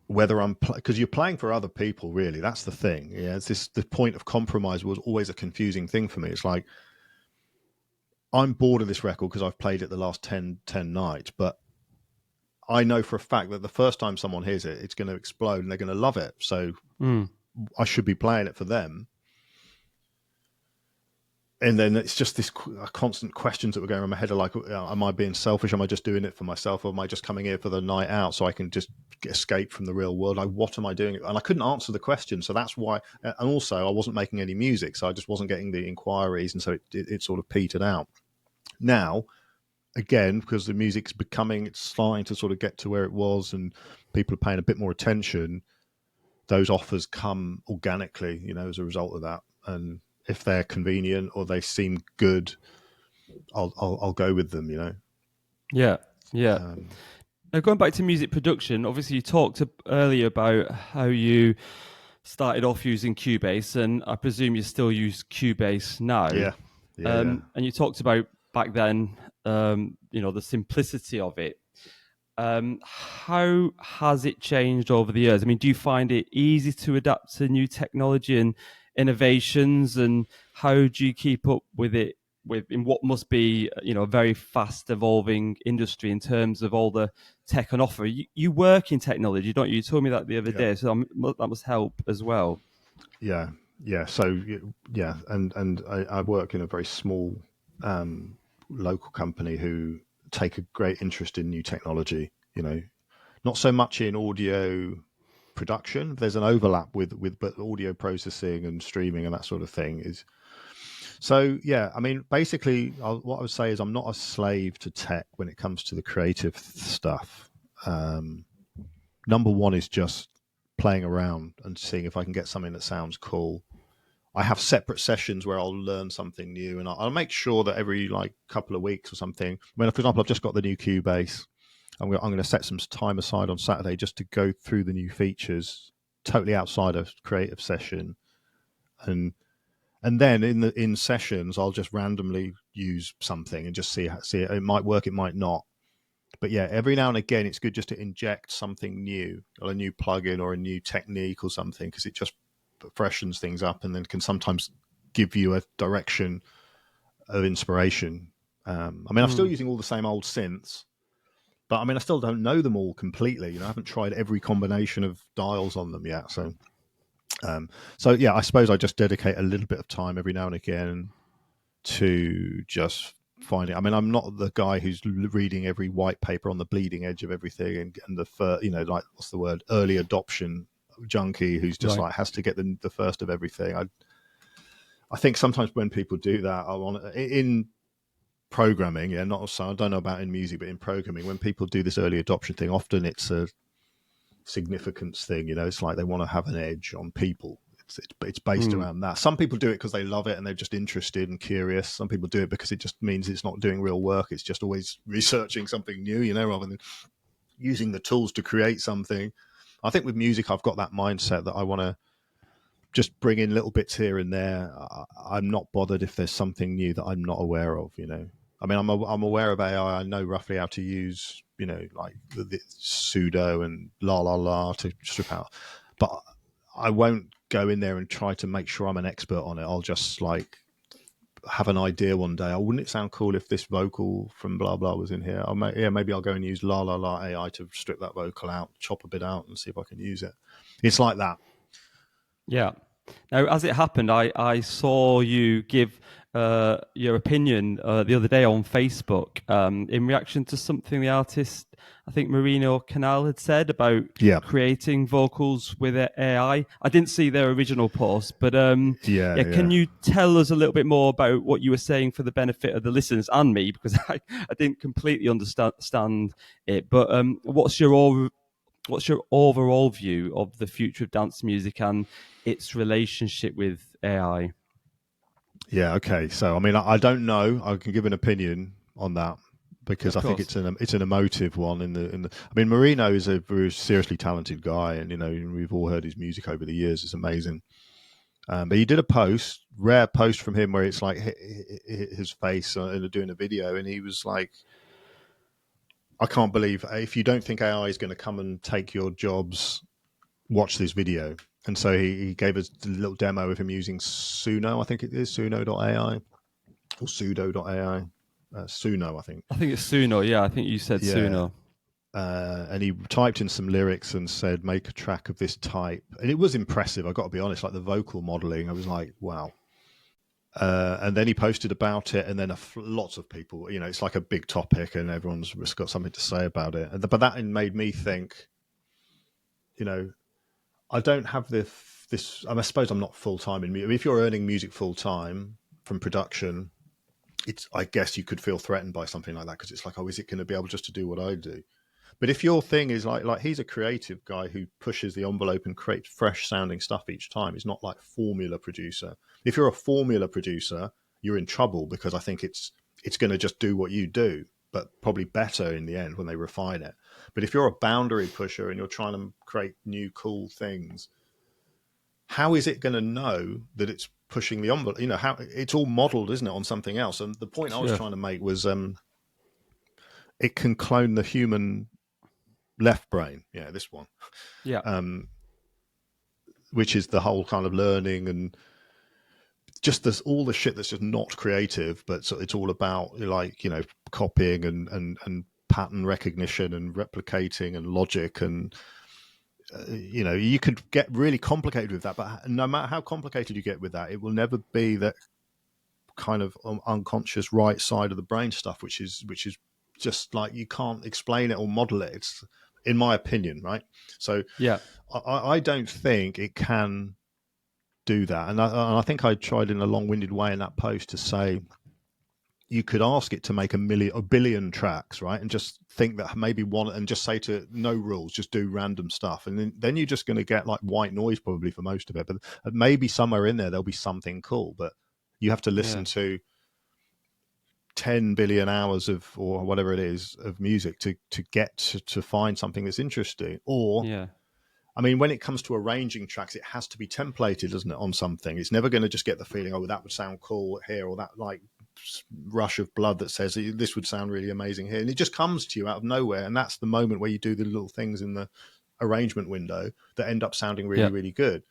whether I'm because you're playing for other people, really. That's the thing. Yeah, it's the point of compromise was always a confusing thing for me. It's like I'm bored of this record because I've played it the last 10 nights, but I know for a fact that the first time someone hears it, it's going to explode and they're going to love it. So I should be playing it for them. and then it's just this constant questions that were going around my head are like, am I being selfish? Am I just doing it for myself? Or am I just coming here for the night out so I can just escape from the real world? Like, what am I doing? And I couldn't answer the question. So that's why, and also I wasn't making any music. So I just wasn't getting the inquiries. And so it sort of petered out. Now, again, because the music's it's starting to sort of get to where it was and people are paying a bit more attention, those offers come organically, as a result of that. And if they're convenient or they seem good, I'll go with them, Yeah. Now, going back to music production, obviously you talked earlier about how you started off using Cubase, and I presume you still use Cubase now. Yeah. And you talked about back then, the simplicity of it. How has it changed over the years? I mean, do you find it easy to adapt to new technology and innovations, and how do you keep up with it in what must be a very fast evolving industry in terms of all the tech on offer? You work in technology, don't you? You told me that the other day, so that must help as well. Yeah. So and I work in a very small local company who take a great interest in new technology. Not so much in audio production. There's an overlap with but audio processing and streaming and that sort of thing is. So yeah, I mean, basically, what I would say is I'm not a slave to tech when it comes to the creative stuff. Number one is just playing around and seeing if I can get something that sounds cool. I have separate sessions where I'll learn something new, and I'll make sure that every couple of weeks or something. When, for example, I've just got the new Cubase, I'm going to set some time aside on Saturday just to go through the new features, totally outside of creative session, and then in sessions I'll just randomly use something and just see it. It might work, it might not. But yeah, every now and again it's good just to inject something new, or a new plugin or a new technique or something, because it just freshens things up and then can sometimes give you a direction of inspiration. I'm still using all the same old synths, but I still don't know them all completely. I haven't tried every combination of dials on them yet. So yeah, I suppose I just dedicate a little bit of time every now and again to just find it. I'm not the guy who's reading every white paper on the bleeding edge of everything and the what's the word, early adoption junkie who's just has to get the first of everything. I think sometimes when people do that, in programming, I don't know about in music, but in programming, when people do this early adoption thing, often it's a significance thing. It's like they want to have an edge on people. It's based around that. Some people do it because they love it and they're just interested and curious. Some people do it because it just means it's not doing real work. It's just always researching something new, rather than using the tools to create something. I think with music, I've got that mindset that I want to just bring in little bits here and there. I'm not bothered if there's something new that I'm not aware of, I'm aware of AI. I know roughly how to use, like the pseudo and la to strip out. But I won't go in there and try to make sure I'm an expert on it. I'll just have an idea one day. Wouldn't it sound cool if this vocal from blah blah was in here? Maybe I'll go and use la AI to strip that vocal out, chop a bit out, and see if I can use it. It's like that. Yeah. Now, as it happened, I saw you give your opinion the other day on Facebook in reaction to something the artist, I think Marino Canal, had said about creating vocals with AI. I didn't see their original post, but can you tell us a little bit more about what you were saying for the benefit of the listeners and me, because I didn't completely understand it. But what's your overall view of the future of dance music and its relationship with AI? Yeah. Okay. So, I don't know. I can give an opinion on that because I think it's an emotive one. Marino is a very seriously talented guy, and we've all heard his music over the years. It's amazing. But he did a rare post from him where it's like his face doing a video, and he was like, I can't believe, if you don't think AI is going to come and take your jobs, watch this video. And so he gave us a little demo of him using Suno. I think it is Suno.ai or Sudo.ai. Suno, I think. I think it's Suno. Yeah, I think you said Suno. And he typed in some lyrics and said, make a track of this type. And it was impressive, I've got to be honest. Like the vocal modeling, I was like, wow. And then he posted about it, and then lots of people, it's like a big topic and everyone's got something to say about it. But that made me think, I don't have this. I suppose I'm not full time in music. If you're earning music full time from production, I guess you could feel threatened by something like that, because it's like, oh, is it going to be able just to do what I do? But if your thing is like he's a creative guy who pushes the envelope and creates fresh sounding stuff each time. He's not like formula producer. If you're a formula producer, you're in trouble, because I think it's going to just do what you do, but probably better in the end when they refine it. But if you're a boundary pusher and you're trying to create new cool things, how is it going to know that it's pushing the envelope? How it's all modeled, isn't it, on something else? And the point I was trying to make was it can clone the human left brain. Yeah, this one. Yeah. Which is the whole kind of learning and just all the shit that's just not creative, but it's all about copying and pattern recognition and replicating and logic, and you could get really complicated with that, but no matter how complicated you get with that, it will never be that kind of unconscious right side of the brain stuff, which is just like, you can't explain it or model it. It's, in my opinion, right? So yeah, I don't think it can do that. And I think I tried in a long-winded way in that post to say, you could ask it to make a billion tracks, right? And just think that maybe one, and just say to it, no rules, just do random stuff. And then you're just going to get like white noise probably for most of it. But maybe somewhere in there'll be something cool, but you have to listen to 10 billion hours of, or whatever it is, of music to get to find something that's interesting. Or I mean, when it comes to arranging tracks, it has to be templated, doesn't it, on something? It's never going to just get the feeling, oh, that would sound cool here, or that like rush of blood that says this would sound really amazing here. And it just comes to you out of nowhere. And that's the moment where you do the little things in the arrangement window that end up sounding really, really good.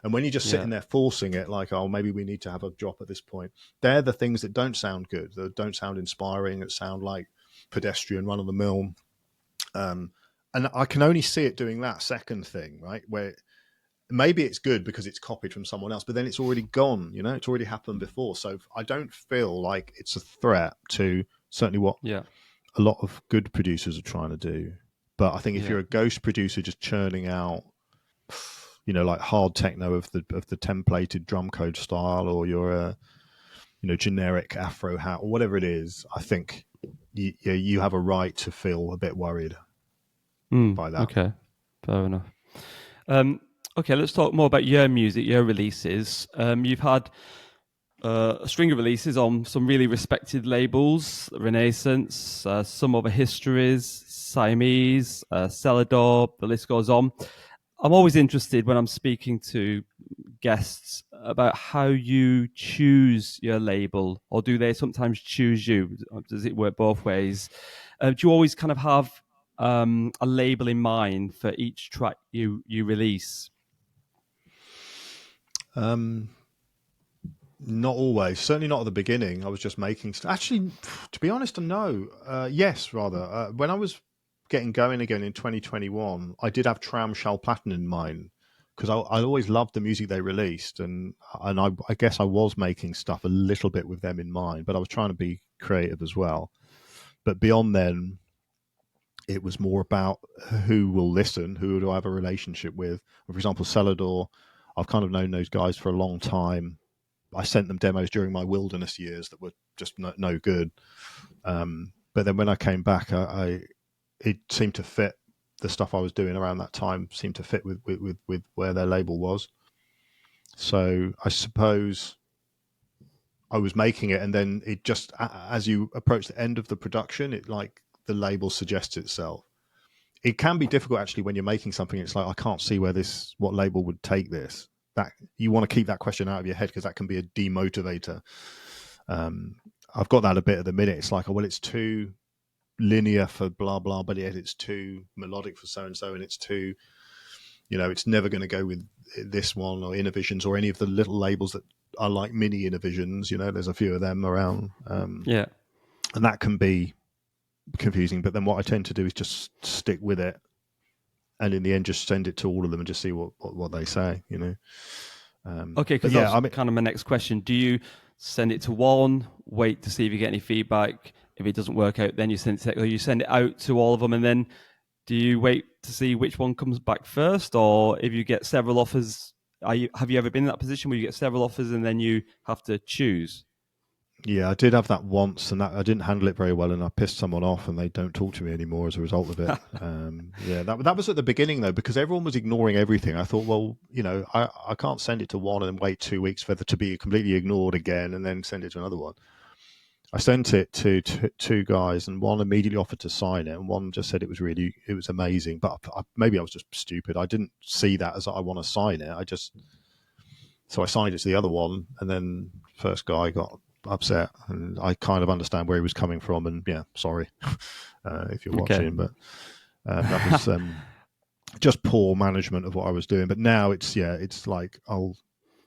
And when you're just sitting there forcing it, like, oh, maybe we need to have a drop at this point, they're the things that don't sound good, that don't sound inspiring, that sound like pedestrian, run-of-the-mill. And I can only see it doing that second thing, right? Where maybe it's good because it's copied from someone else, but then it's already gone, it's already happened before. So I don't feel like it's a threat to certainly what a lot of good producers are trying to do. But I think if you're a ghost producer just churning out, like hard techno of the templated drum code style, or you're a, generic Afro hat or whatever it is, I think you have a right to feel a bit worried by that. Okay, fair enough. Okay, let's talk more about your music, your releases. You've had a string of releases on some really respected labels: Renaissance, some Over Histories, Siamese, Selador, the list goes on. I'm always interested when I'm speaking to guests about how you choose your label, or do they sometimes choose you? Does it work both ways? Do you always kind of have a label in mind for each track you release? Not always. Certainly not at the beginning. I was just making stuff. Actually, to be honest, no. Yes, rather. When I was getting going again in 2021, I did have Tram Shall Platinum in mind, because I always loved the music they released, and I guess I was making stuff a little bit with them in mind, but I was trying to be creative as well. But beyond then, it was more about who will listen, who do I have a relationship with. For example, Selador, I've kind of known those guys for a long time. I sent them demos during my wilderness years that were just no good. But then when I came back, it seemed to fit. The stuff I was doing around that time seemed to fit with where their label was. So I suppose I was making it, and then it just, as you approach the end of the production, it like the label suggests itself. It can be difficult actually when you're making something. It's like, I can't see what label would take this. That you want to keep that question out of your head, because that can be a demotivator. I've got that a bit at the minute. It's like, oh, well, it's too linear for blah blah, but yet it's too melodic for so and so, and it's too, it's never going to go with this one or Innovisions or any of the little labels that are like mini Innovisions. There's a few of them around. And that can be confusing. But then what I tend to do is just stick with it, and in the end just send it to all of them and just see what they say. Okay, because that's kind of my next question. Do you send it to one, wait to see if you get any feedback. If it doesn't work out, then you send it out to all of them, and then do you wait to see which one comes back first, or if you get several offers? Have you ever been in that position where you get several offers and then you have to choose? Yeah, I did have that once, and that I didn't handle it very well, and I pissed someone off, and they don't talk to me anymore as a result of it. Yeah, that was at the beginning though, because everyone was ignoring everything. I thought, well, I can't send it to one and wait 2 weeks for it to be completely ignored again, and then send it to another one. I sent it to two guys, and one immediately offered to sign it, and one just said it was amazing. But maybe I was just stupid. I didn't see that as I want to sign it. So I signed it to the other one, and then first guy got upset, and I kind of understand where he was coming from. And yeah, sorry if you're watching, but that was just poor management of what I was doing. But now it's like I'll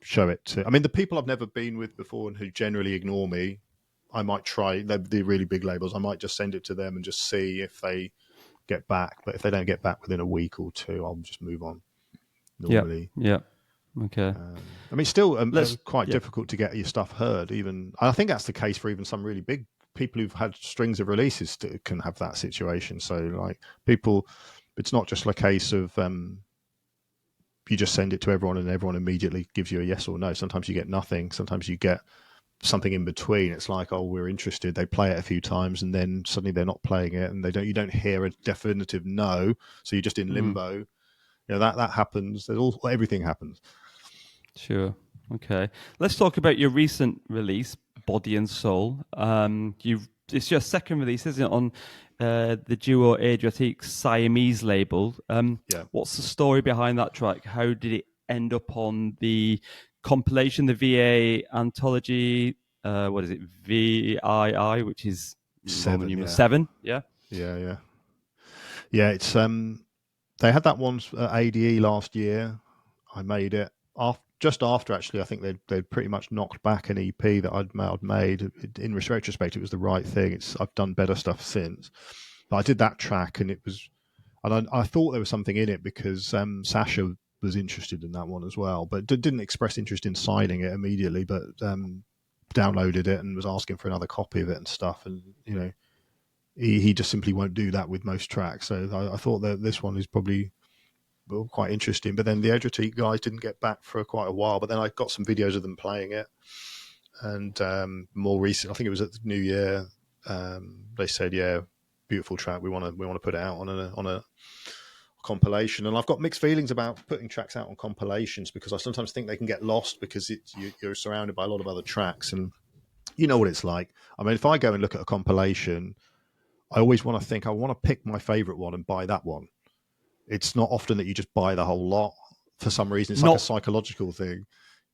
show it to. I mean, the people I've never been with before and who generally ignore me, I might try the really big labels. I might just send it to them and just see if they get back. But if they don't get back within a week or two, I'll just move on. Normally, yeah. Okay. I mean, still quite difficult to get your stuff heard. Even I think that's the case for even some really big people who've had strings of releases can have that situation. So, like people, it's not just a case of you just send it to everyone and everyone immediately gives you a yes or no. Sometimes you get nothing. Sometimes you get something in between. It's like, oh, we're interested. They play it a few times and then suddenly they're not playing it, and you don't hear a definitive no. So you're just in limbo. That happens. Everything happens. Sure. Okay. Let's talk about your recent release, Body and Soul. It's your second release, isn't it, on the duo Adriatic Siamese label? What's the story behind that track? How did it end up on the compilation, the VA anthology? What is it? VII, which is Roman numeral 7. Yeah. Yeah. It's they had that one at ADE last year. I made it just after, actually. I think they'd pretty much knocked back an EP that I'd made. In retrospect, it was the right thing. I've done better stuff since, but I did that track, and I thought there was something in it because Sasha was interested in that one as well, but didn't express interest in signing it immediately, but downloaded it and was asking for another copy of it and stuff, and he just simply won't do that with most tracks. So I thought that this one is probably quite interesting. But then the Adriatic guys didn't get back for quite a while. But then I got some videos of them playing it, and more recent, I think it was at the New Year. They said, "Yeah, beautiful track. We want to put it out on a compilation." And I've got mixed feelings about putting tracks out on compilations, because I sometimes think they can get lost because you're surrounded by a lot of other tracks, and you know what it's like. I mean, if I go and look at a compilation, I always want to think I want to pick my favorite one and buy that one. It's not often that you just buy the whole lot for some reason. It's like a psychological thing.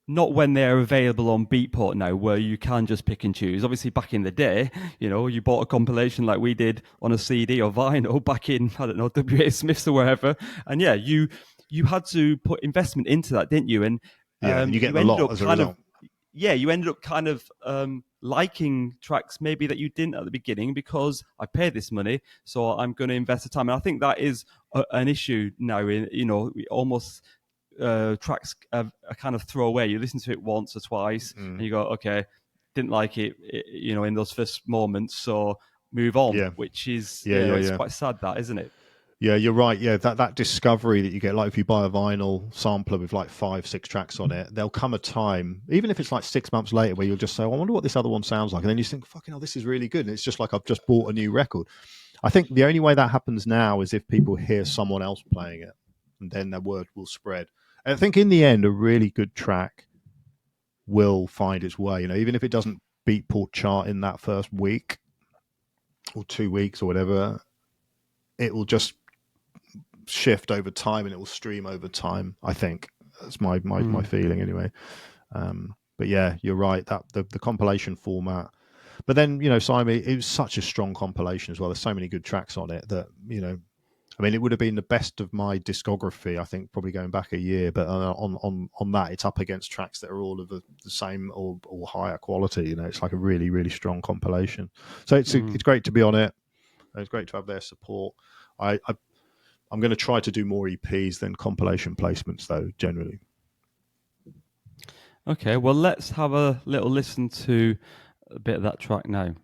Not when they're available on Beatport now, where you can just pick and choose. Obviously, back in the day, you bought a compilation like we did on a CD or vinyl back in, I don't know, WA Smiths or wherever. And yeah, you had to put investment into that, didn't you? And and you get a lot as a result. You ended up kind of liking tracks maybe that you didn't at the beginning, because I paid this money, so I'm going to invest the time. And I think that is an issue now. Almost tracks are kind of throwaway. You listen to it once or twice, and you go, okay, didn't like it, in those first moments, so move on. Which is, it's quite sad, that, isn't it? Yeah, you're right. Yeah, that discovery that you get, like if you buy a vinyl sampler with like 5-6 tracks on it, there'll come a time, even if it's like 6 months later, where you'll just say, I wonder what this other one sounds like. And then you think, fucking hell, this is really good. And it's just like, I've just bought a new record. I think the only way that happens now is if people hear someone else playing it, and then their word will spread. And I think in the end, a really good track will find its way, even if it doesn't Beatport chart in that first week or 2 weeks or whatever, it will just shift over time, and it will stream over time. I think that's my feeling anyway. But yeah, you're right, that the compilation format. But then Siamese, it was such a strong compilation as well. There's so many good tracks on it that I mean, it would have been the best of my discography, I think, probably going back a year. But on that, it's up against tracks that are all of the same or higher quality. It's like a really, really strong compilation. So it's great to be on it. It's great to have their support. I'm going to try to do more EPs than compilation placements, though, generally. Okay, well, let's have a little listen to a bit of that track now.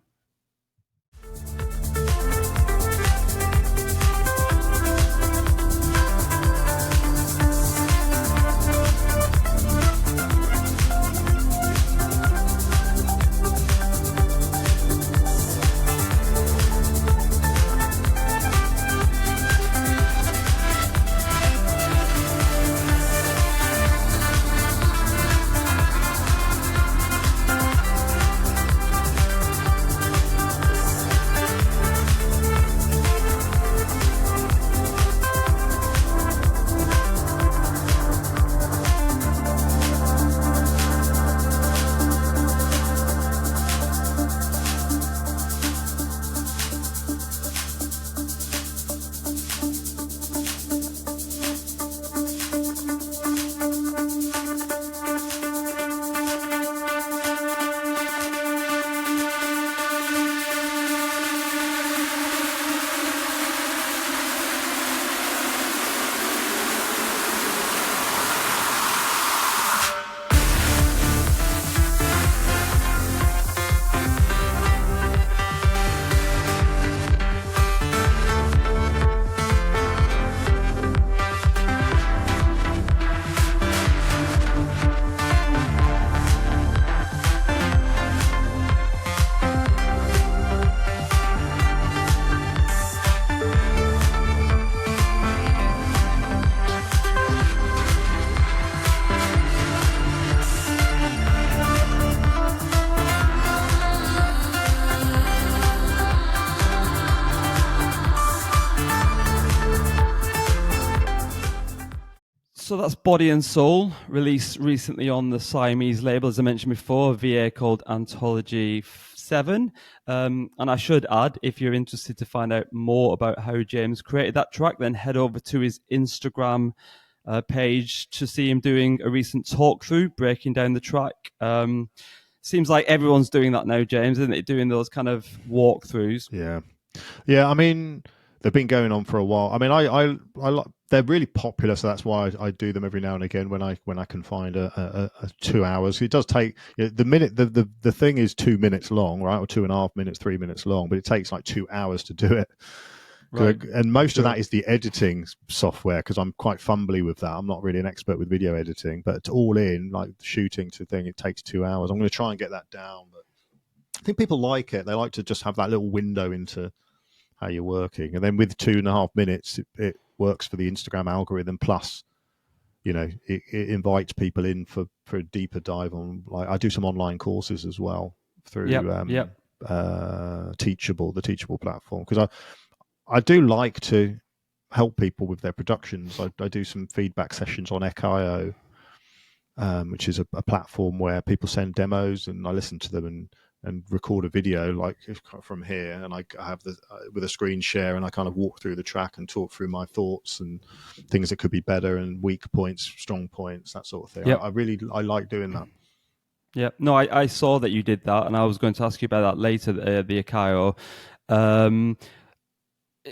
So that's Body and Soul, released recently on the Siamese label, as I mentioned before, a VA called Anthology 7. And I should add, if you're interested to find out more about how James created that track, then head over to his Instagram page to see him doing a recent talk through, breaking down the track. Seems like everyone's doing that now, James, isn't it? Doing those kind of walkthroughs. Yeah. I mean, they've been going on for a while. I mean, I like, they're really popular, so that's why I do them every now and again when I can find a 2 hours. It does take the minute. The thing is 2 minutes long, right, or 2.5 minutes, 3 minutes long, but it takes like 2 hours to do it. Right. And most of that is the editing software, because I'm quite fumbly with that. I'm not really an expert with video editing, but it's all in, like shooting to thing, it takes 2 hours. I'm going to try and get that down, but I think people like it. They like to just have that little window into how you're working, and then with 2.5 minutes, it works for the Instagram algorithm. Plus, it invites people in for a deeper dive on. Like, I do some online courses as well through Teachable, the Teachable platform, because I do like to help people with their productions. I do some feedback sessions on Echo, which is a platform where people send demos, and I listen to them and record a video like from here, and I have with a screen share, and I kind of walk through the track and talk through my thoughts and things that could be better, and weak points, strong points, that sort of thing. Yep. I like doing that. Yeah, no, I saw that you did that, and I was going to ask you about that later, the Akayo.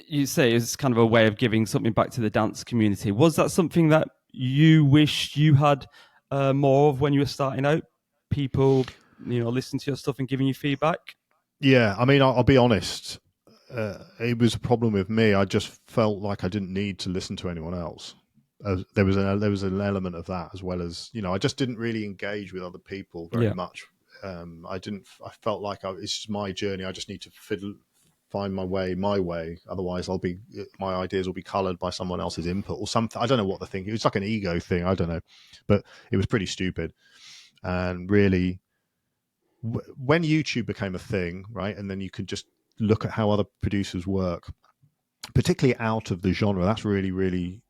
You say it's kind of a way of giving something back to the dance community. Was that something that you wished you had more of when you were starting out? People listen to your stuff and giving you feedback? Yeah, I mean, I'll be honest. It was a problem with me. I just felt like I didn't need to listen to anyone else. There was an element of that, as well as, I just didn't really engage with other people very much. I felt like it's just my journey. I just need to find my way. Otherwise, my ideas will be coloured by someone else's input or something. I don't know what the thing. It was like an ego thing. I don't know, but it was pretty stupid. And really, when YouTube became a thing, right, and then you could just look at how other producers work, particularly out of the genre, that's really, really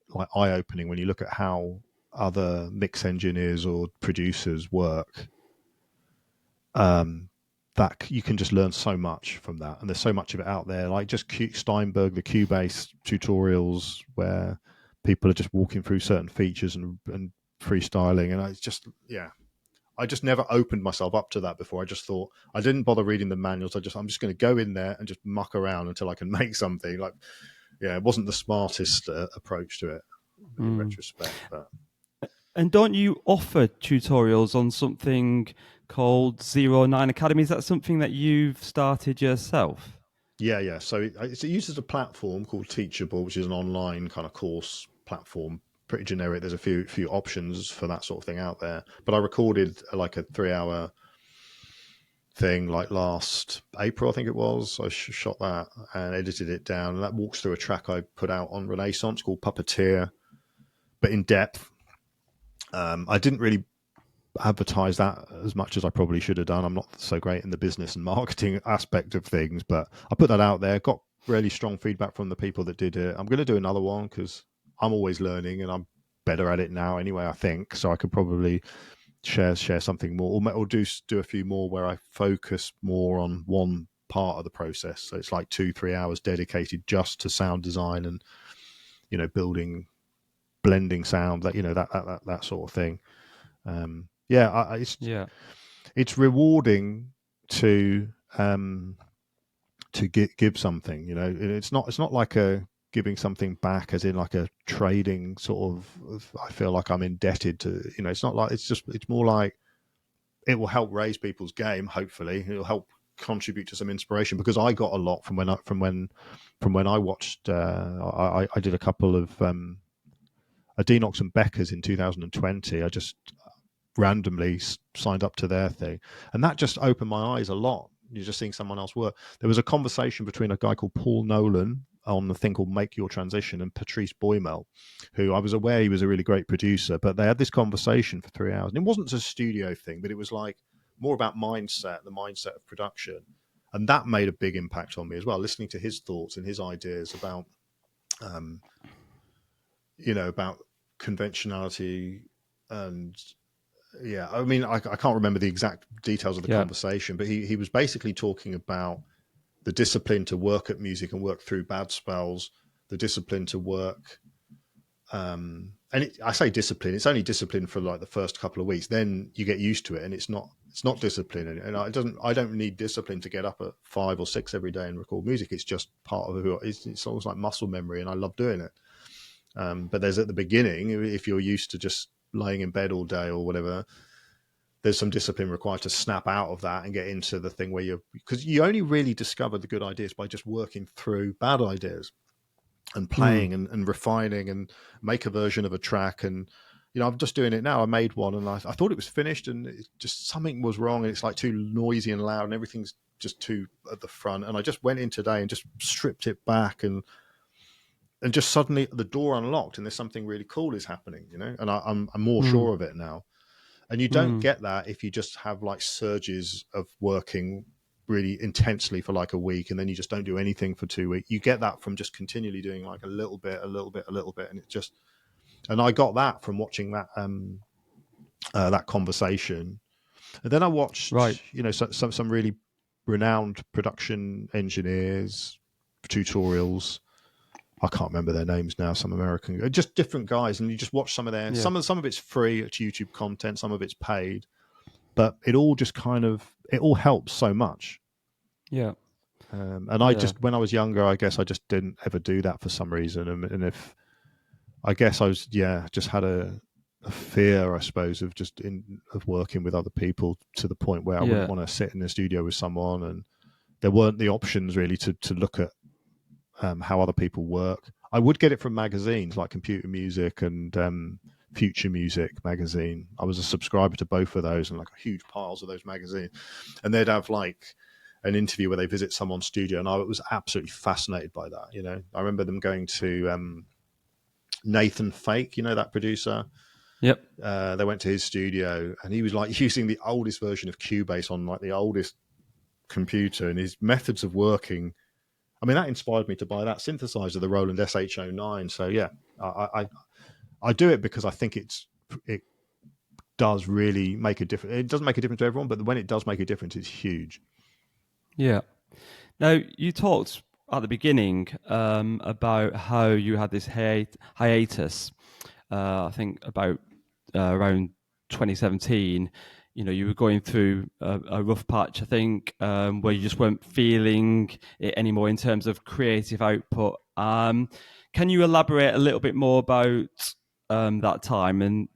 like eye-opening when you look at how other mix engineers or producers work. That you can just learn so much from that, and there's so much of it out there. Like just Steinberg, the Cubase tutorials, where people are just walking through certain features and freestyling, and it's just I just never opened myself up to that before. I just thought, I didn't bother reading the manuals. I'm just going to go in there and just muck around until I can make something. Like, it wasn't the smartest approach to it in retrospect. But And don't you offer tutorials on something called 09 Academy? Is that something that you've started yourself? Yeah. So it uses a platform called Teachable, which is an online kind of course platform. Pretty generic. There's a few options for that sort of thing out there. But I recorded like a 3-hour thing like last April, I think it was. I shot that and edited it down. And that walks through a track I put out on Renaissance called Puppeteer, but in depth. I didn't really advertise that as much as I probably should have done. I'm not so great in the business and marketing aspect of things, but I put that out there, got really strong feedback from the people that did it. I'm going to do another one because I'm always learning and I'm better at it now anyway, I think. So I could probably share something more or do a few more where I focus more on one part of the process. So it's like 2-3 hours dedicated just to sound design and, blending sound, that sort of thing. It's rewarding to give something. It's not like giving something back as in like a trading sort of. I feel like I'm indebted to. It's not like it's more like it will help raise people's game. Hopefully, it'll help contribute to some inspiration because I got a lot from when I watched. I did a couple of Adenox and Becker's in 2020. I just randomly signed up to their thing, and that just opened my eyes a lot. You're just seeing someone else work. There was a conversation between a guy called Paul Nolan on the thing called Make Your Transition and Patrice Boymel, who I was aware he was a really great producer, but they had this conversation for 3 hours. And it wasn't a studio thing, but it was like more about the mindset of production. And that made a big impact on me as well, listening to his thoughts and his ideas about, about conventionality and I mean, I can't remember the exact details of the conversation, but he was basically talking about the discipline to work at music and work through bad spells, the discipline to work. I say discipline, it's only discipline for like the first couple of weeks. Then you get used to it and it's not discipline. And I don't need discipline to get up at 5 or 6 every day and record music. It's just part of who it's almost like muscle memory and I love doing it. But there's at the beginning, if you're used to just laying in bed all day or whatever, there's some discipline required to snap out of that and get into the thing where because you only really discover the good ideas by just working through bad ideas and playing and refining and make a version of a track. And I'm just doing it now. I made one and I thought it was finished and it just something was wrong and it's like too noisy and loud and everything's just too at the front. And I just went in today and just stripped it back and just suddenly the door unlocked and there's something really cool is happening, and I'm more sure of it now. And you don't get that if you just have like surges of working really intensely for like a week and then you just don't do anything for 2 weeks. You get that from just continually doing like a little bit. And it just, and I got that from watching that, that conversation. And then I watched, some really renowned production engineers, tutorials. I can't remember their names now. Some American, just different guys, and you just watch some of their. Some of it's free, it's YouTube content. Some of it's paid, but it all just it all helps so much. Yeah. And I just, when I was younger, I guess I just didn't ever do that for some reason. And if I guess I was, just had a fear, I suppose, of of working with other people to the point where I wouldn't want to sit in the studio with someone, and there weren't the options really to look at how other people work. I would get it from magazines like Computer Music and Future Music magazine. I was a subscriber to both of those and like huge piles of those magazines. And they'd have like an interview where they visit someone's studio, and I was absolutely fascinated by that. I remember them going to Nathan Fake, that producer. Yep. They went to his studio and he was like using the oldest version of Cubase on like the oldest computer, and his methods of working, I mean, that inspired me to buy that synthesizer, the Roland SH09. So I do it because I think it does really make a difference. It doesn't make a difference to everyone, but when it does make a difference, it's huge. Yeah. Now, you talked at the beginning about how you had this hiatus, I think about around 2017. You were going through a rough patch, I think, where you just weren't feeling it anymore in terms of creative output. Can you elaborate a little bit more about that time and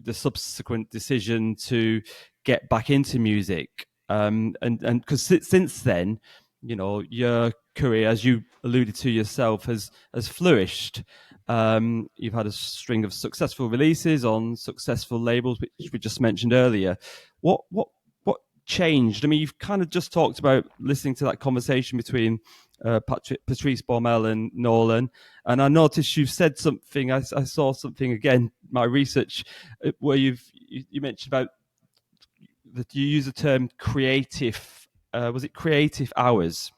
the subsequent decision to get back into music. And because since then, your career, as you alluded to yourself, has flourished. You've had a string of successful releases on successful labels, which we just mentioned earlier. What changed? I mean, you've kind of just talked about listening to that conversation between Patrice Baumel and Nolan, and I noticed you've said something. I saw something again, my research, where you mentioned about that you use the term creative. Was it creative hours?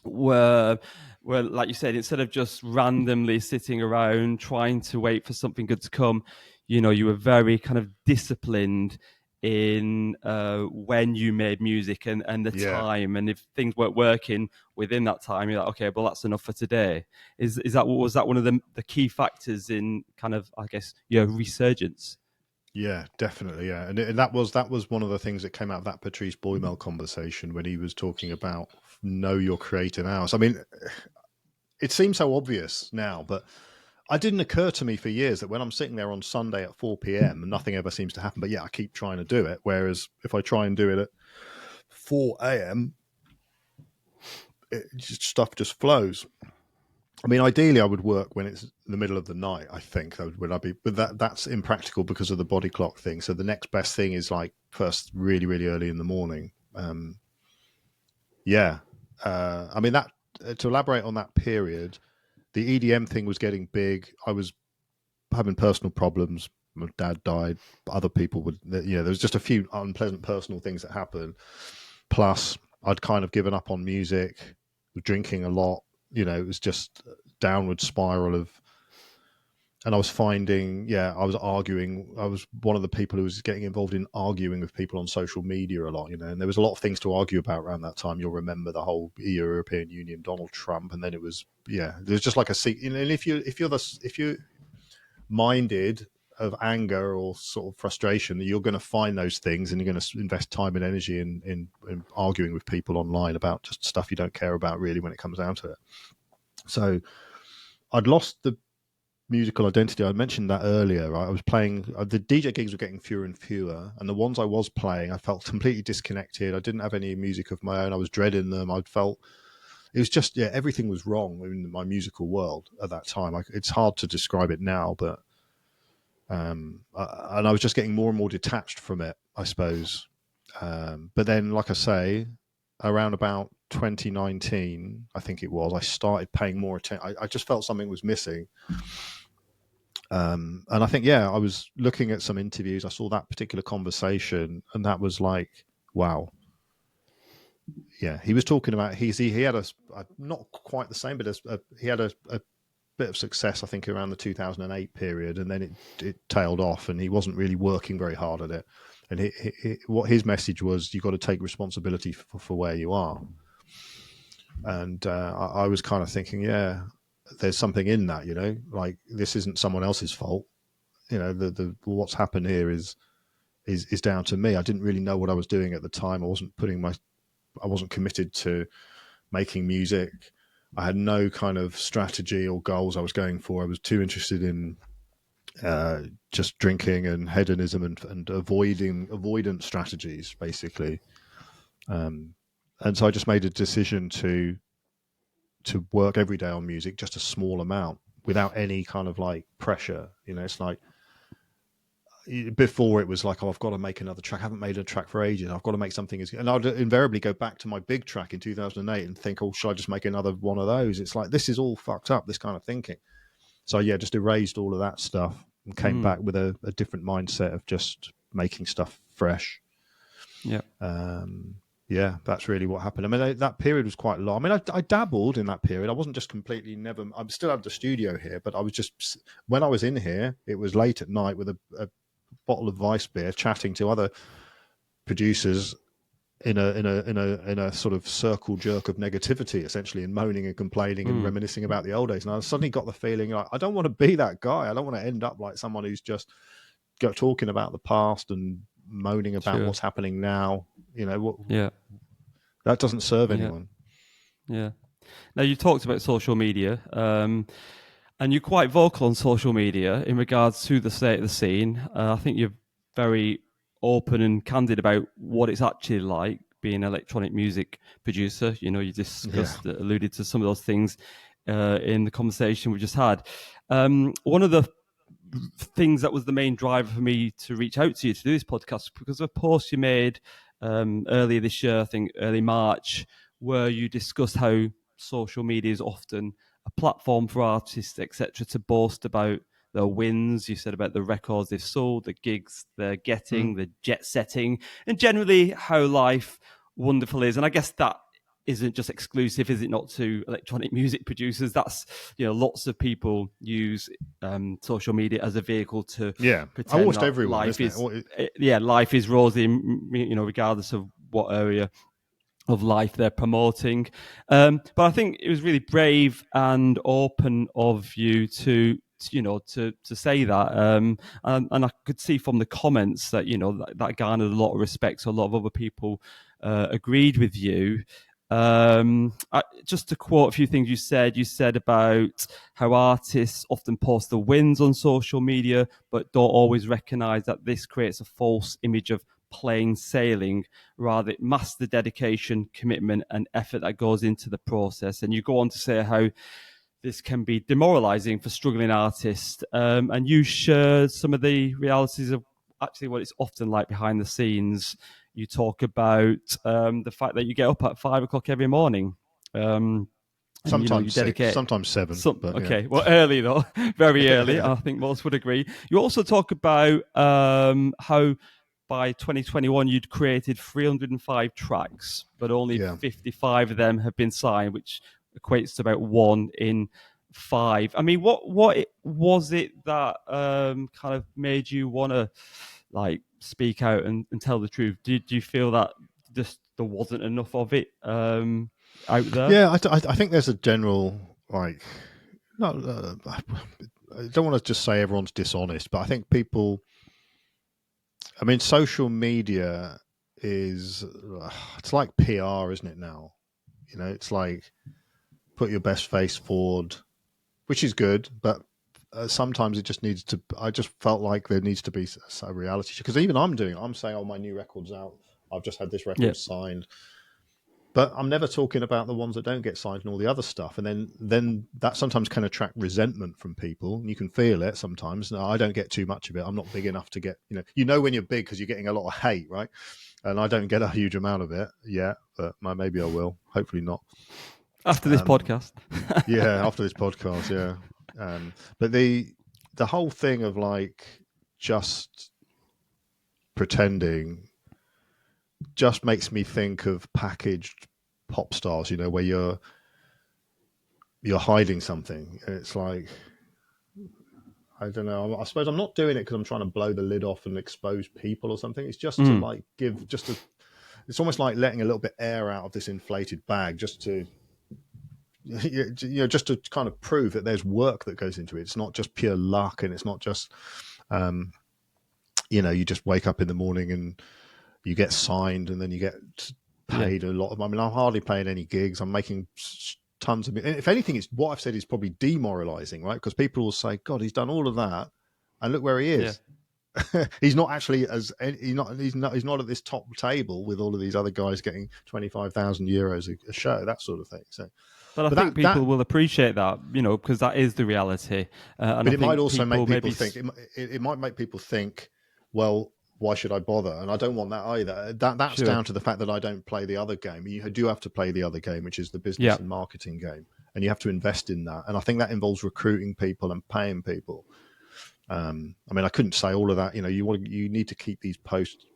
Where, like you said, instead of just randomly sitting around trying to wait for something good to come, you were very kind of disciplined in when you made music and the time, and if things weren't working within that time, you're like, okay, well, that's enough for today. Was that one of the key factors in kind of, I guess, your resurgence? Yeah, definitely. Yeah, and that was one of the things that came out of that Patrice Baumel conversation when he was talking about know your creative hours. I mean, it seems so obvious now, but it didn't occur to me for years that when I'm sitting there on Sunday at 4 p.m. and nothing ever seems to happen, but I keep trying to do it. Whereas if I try and do it at 4 a.m., stuff just flows. I mean, ideally, I would work when it's the middle of the night. I think but that's impractical because of the body clock thing. So the next best thing is like first, really, really early in the morning. I mean, that to elaborate on that period, the EDM thing was getting big. I was having personal problems. My dad died. Other people would, there was just a few unpleasant personal things that happened. Plus, I'd kind of given up on music, drinking a lot. It was just a downward spiral and I was finding, I was arguing. I was one of the people who was getting involved in arguing with people on social media a lot, and there was a lot of things to argue about around that time. You'll remember the whole European Union, Donald Trump, and then it was, there's just like and if you're minded of anger or sort of frustration, you're going to find those things and you're going to invest time and energy in arguing with people online about just stuff you don't care about really when it comes down to it. So I'd lost the musical identity. I mentioned that earlier, right? I was playing, the DJ gigs were getting fewer and fewer, and the ones I was playing, I felt completely disconnected. I didn't have any music of my own. I was dreading them. I felt it was just, everything was wrong in my musical world at that time. It's hard to describe it now, but and I was just getting more and more detached from it, I suppose. But then, like I say, around about 2019, I think it was, I started paying more attention. I just felt something was missing. And I think, I was looking at some interviews. I saw that particular conversation, and that was like, wow. Yeah, he was talking about he had a not quite the same, but he had a bit of success, I think, around the 2008 period, and then it tailed off, and he wasn't really working very hard at it. And what his message was, you've got to take responsibility for where you are. And I was kind of thinking, there's something in that, like this isn't someone else's fault. The what's happened here is down to me. I didn't really know what I was doing at the time. I wasn't committed to making music. I had no kind of strategy or goals I was going for. I was too interested in just drinking and hedonism and avoidance strategies, basically. And so I just made a decision to work every day on music, just a small amount, without any kind of like pressure. It's like before it was like, I've got to make another track. I haven't made a track for ages. I've got to make something. And I'd invariably go back to my big track in 2008 and think, should I just make another one of those? It's like, this is all fucked up, this kind of thinking. So just erased all of that stuff and came back with a different mindset of just making stuff fresh. That's really what happened. I mean, that period was quite long. I mean, I dabbled in that period. I wasn't just completely I still had the studio here, but I was just, when I was in here, it was late at night with a bottle of Weiss beer, chatting to other producers in a sort of circle jerk of negativity, essentially, and moaning and complaining and reminiscing about the old days. And I suddenly got the feeling like, I don't want to be that guy. I don't want to end up like someone who's just talking about the past and moaning about what's happening now. That doesn't serve anyone. Now, you talked about social media. And you're quite vocal on social media in regards to the state of the scene. I think you're very open and candid about what it's actually like being an electronic music producer. You know, you discussed, alluded to some of those things in the conversation we just had. One of the things that was the main driver for me to reach out to you to do this podcast, because of a post you made earlier this year, I think early March, where you discussed how social media is often a platform for artists, etc., to boast about their wins. You said about the records they've sold, the gigs they're getting, the jet setting, and generally how life wonderful is. And I guess that isn't just exclusive, is it not, to electronic music producers? That's, you know, lots of people use social media as a vehicle to pretend almost that everyone, life isn't is life is rosy, you know, regardless of what area of life they're promoting. But I think it was really brave and open of you to say that. And I could see from the comments that, you know, that garnered a lot of respect. So a lot of other people agreed with you. Just to quote a few things you said about how artists often post the wins on social media, but don't always recognize that this creates a false image of plain sailing. Rather, it masks the dedication, commitment, and effort that goes into the process. And you go on to say how this can be demoralizing for struggling artists. And you shared some of the realities of actually what it's often like behind the scenes. You talk about the fact that you get up at 5 o'clock every morning. And, sometimes you dedicate 6, sometimes 7. Well, early though, very early. I think most would agree. You also talk about how by 2021 you'd created 305 tracks, but only 55 of them have been signed, which equates to about 1 in 5. I mean, what was it that kind of made you want to like speak out and tell the truth? Did you feel that just there wasn't enough of it out there? Yeah, I think there's a general, like, no, I don't want to just say everyone's dishonest, but I think people, I mean, social media is, it's like PR, isn't it now? You know, it's like put your best face forward, which is good, but sometimes it just needs to, I just felt like there needs to be a reality, because even I'm saying, oh, my new record's out, I've just had this record signed. But I'm never talking about the ones that don't get signed and all the other stuff. And then that sometimes can attract resentment from people. You can feel it sometimes. No, I don't get too much of it. I'm not big enough to get, you know when you're big because you're getting a lot of hate, right? And I don't get a huge amount of it yet, but maybe I will. Hopefully not. After this podcast. Yeah, after this podcast, yeah. But the whole thing of like just pretending just makes me think of packaged pop stars, where you're hiding something. It's like, I don't know. I suppose I'm not doing it because I'm trying to blow the lid off and expose people or something. It's just to like give it's almost like letting a little bit air out of this inflated bag, just to just to kind of prove that there's work that goes into it. It's not just pure luck, and it's not just you just wake up in the morning and you get signed and then you get paid a lot of. I mean, I'm hardly playing any gigs. I'm making tons of. If anything, it's what I've said is probably demoralizing, right? Because people will say, "God, he's done all of that, and look where he is." Yeah. He's not actually he's not at this top table with all of these other guys getting 25,000 euros a show, that sort of thing. So, but I think people will appreciate that, because that is the reality. But it might also make people think. It might make people think, well, why should I bother? And I don't want that either. That's down to the fact that I don't play the other game. You do have to play the other game, which is the business and marketing game, and you have to invest in that. And I think that involves recruiting people and paying people. I mean, I couldn't say all of that. You need to keep these posts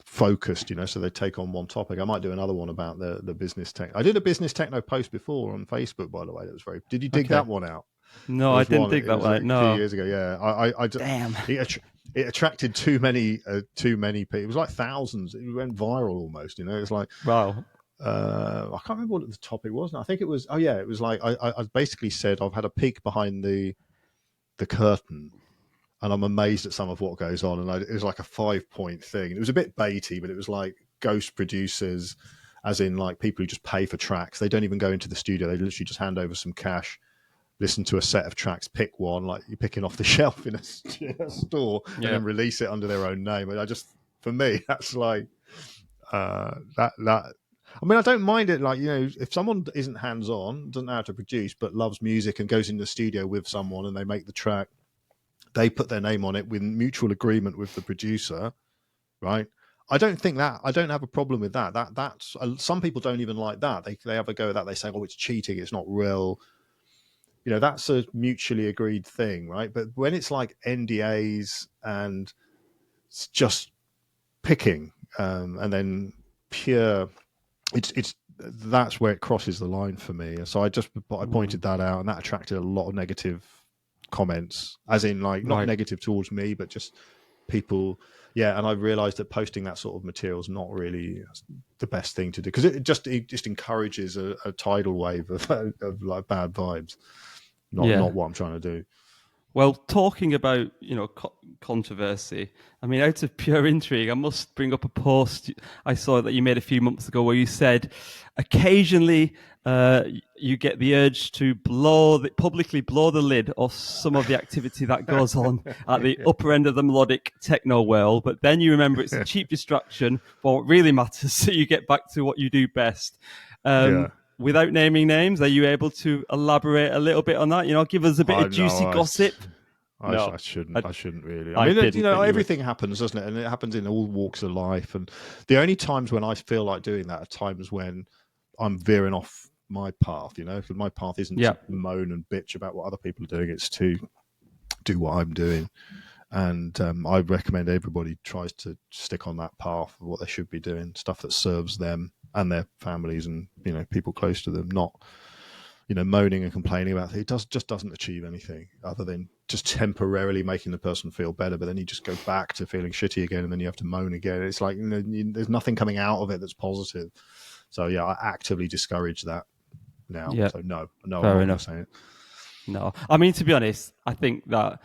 focused, so they take on one topic. I might do another one about the business tech. I did a business techno post before on Facebook, by the way. That was very. Did you dig that one out? No, I didn't dig that one. No, a few years ago. Yeah, I damn. It attracted too many people. It was like thousands. It went viral almost. It's like, wow. I can't remember what the topic was. I think it was. Oh yeah, it was like I basically said I've had a peek behind the curtain, and I'm amazed at some of what goes on. And it was like a 5-point thing. It was a bit baity, but it was like ghost producers, as in like people who just pay for tracks. They don't even go into the studio. They literally just hand over some cash, listen to a set of tracks, pick one like you're picking off the shelf in a store, and then release it under their own name. And for me, that's like that. I mean, I don't mind it. Like, if someone isn't hands-on, doesn't know how to produce, but loves music and goes in the studio with someone and they make the track, they put their name on it with mutual agreement with the producer, right? I don't have a problem with that. That's some people don't even like that. They have a go at that. They say, "Oh, it's cheating. It's not real." That's a mutually agreed thing, right? But when it's like NDAs and it's just picking, and then pure, it's that's where it crosses the line for me. And so I pointed that out, and that attracted a lot of negative comments, as in like not negative towards me, but just people. Yeah, and I realized that posting that sort of material is not really the best thing to do, because it just encourages a tidal wave of like bad vibes. Not what I'm trying to do. Well, talking about controversy, I mean, out of pure intrigue, I must bring up a post I saw that you made a few months ago where you said occasionally you get the urge to publicly blow the lid off some of the activity that goes on at the upper end of the melodic techno world, but then you remember it's a cheap distraction for what really matters, so you get back to what you do best. Without naming names, are you able to elaborate a little bit on that? Give us a bit of juicy gossip. I shouldn't really. I mean, everything happens, doesn't it? And it happens in all walks of life. And the only times when I feel like doing that are times when I'm veering off my path, because my path isn't to moan and bitch about what other people are doing. It's to do what I'm doing. And I recommend everybody tries to stick on that path of what they should be doing, stuff that serves them and their families and people close to them, not moaning and complaining about it. Just doesn't achieve anything other than just temporarily making the person feel better, but then you just go back to feeling shitty again, and then you have to moan again. It's like there's nothing coming out of it that's positive. So I actively discourage that now. So no, fair I'm enough. not saying it. No, I mean, to be honest, I think that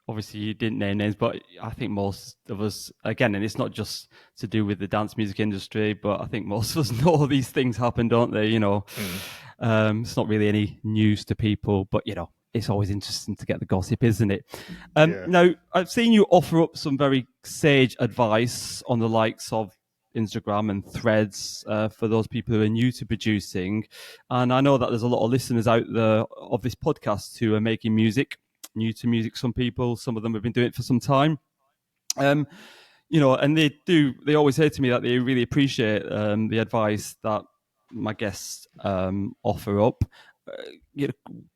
obviously you didn't name names, but I think most of us, again, and it's not just to do with the dance music industry, but I think most of us know these things happen, don't they? It's not really any news to people, but it's always interesting to get the gossip, isn't it? Now, I've seen you offer up some very sage advice on the likes of Instagram and Threads for those people who are new to producing. And I know that there's a lot of listeners out there of this podcast who are making music, new to music, some people, some of them have been doing it for some time. And they always say to me that they really appreciate the advice that my guests offer up.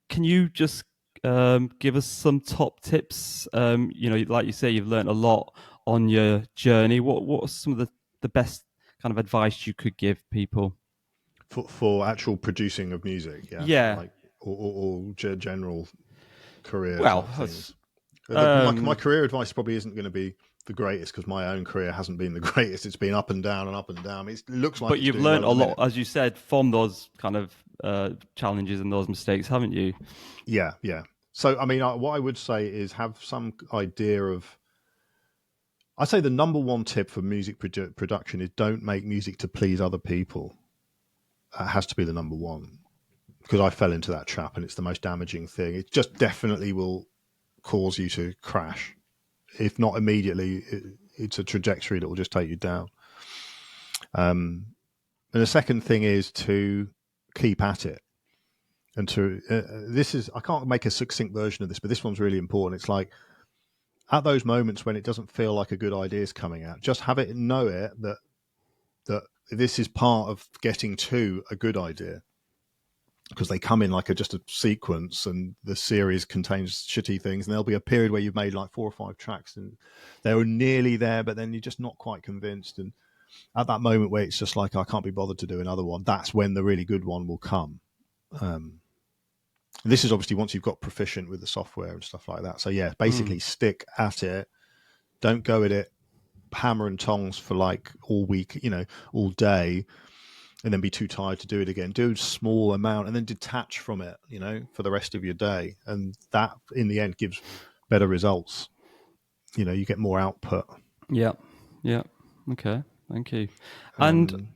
Can you just give us some top tips? Like you say, you've learned a lot on your journey. What are some of the best kind of advice you could give people for actual producing of music? Like or general career things. My career advice probably isn't going to be the greatest, because my own career hasn't been the greatest. It's been up and down and up and down. It looks like, but you've learned a lot, as you said, from those kind of challenges and those mistakes, haven't you? Yeah. So, I mean, what I would say is have some idea of. I'd say the number one tip for music production is don't make music to please other people. That has to be the number one, because I fell into that trap, and it's the most damaging thing. It just definitely will cause you to crash. If not immediately, it's a trajectory that will just take you down. And the second thing is to keep at it. And I can't make a succinct version of this, but this one's really important. It's like, at those moments when it doesn't feel like a good idea is coming out, just know it that this is part of getting to a good idea, because they come in like just a sequence, and the series contains shitty things, and there'll be a period where you've made like 4 or 5 tracks and they were nearly there, but then you're just not quite convinced. And at that moment where it's just like, I can't be bothered to do another one, that's when the really good one will come. This is obviously once you've got proficient with the software and stuff like that. So basically stick at it. Don't go at it hammer and tongs for like all week, all day, and then be too tired to do it again. Do a small amount and then detach from it, for the rest of your day. And that in the end gives better results. You get more output. Yeah. Okay. Thank you. And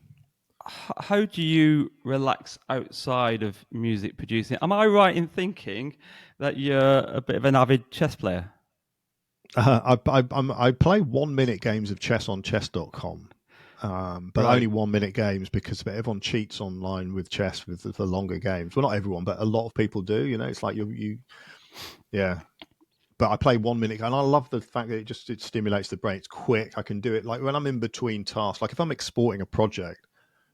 how do you relax outside of music producing? Am I right in thinking that you're a bit of an avid chess player? I play 1 minute games of chess on chess.com, but only Right. 1 minute games because everyone cheats online with chess with the longer games. Well, not everyone, but a lot of people do. It's like yeah. But I play 1 minute, and I love the fact that it stimulates the brain. It's quick. I can do it like when I'm in between tasks. Like if I'm exporting a project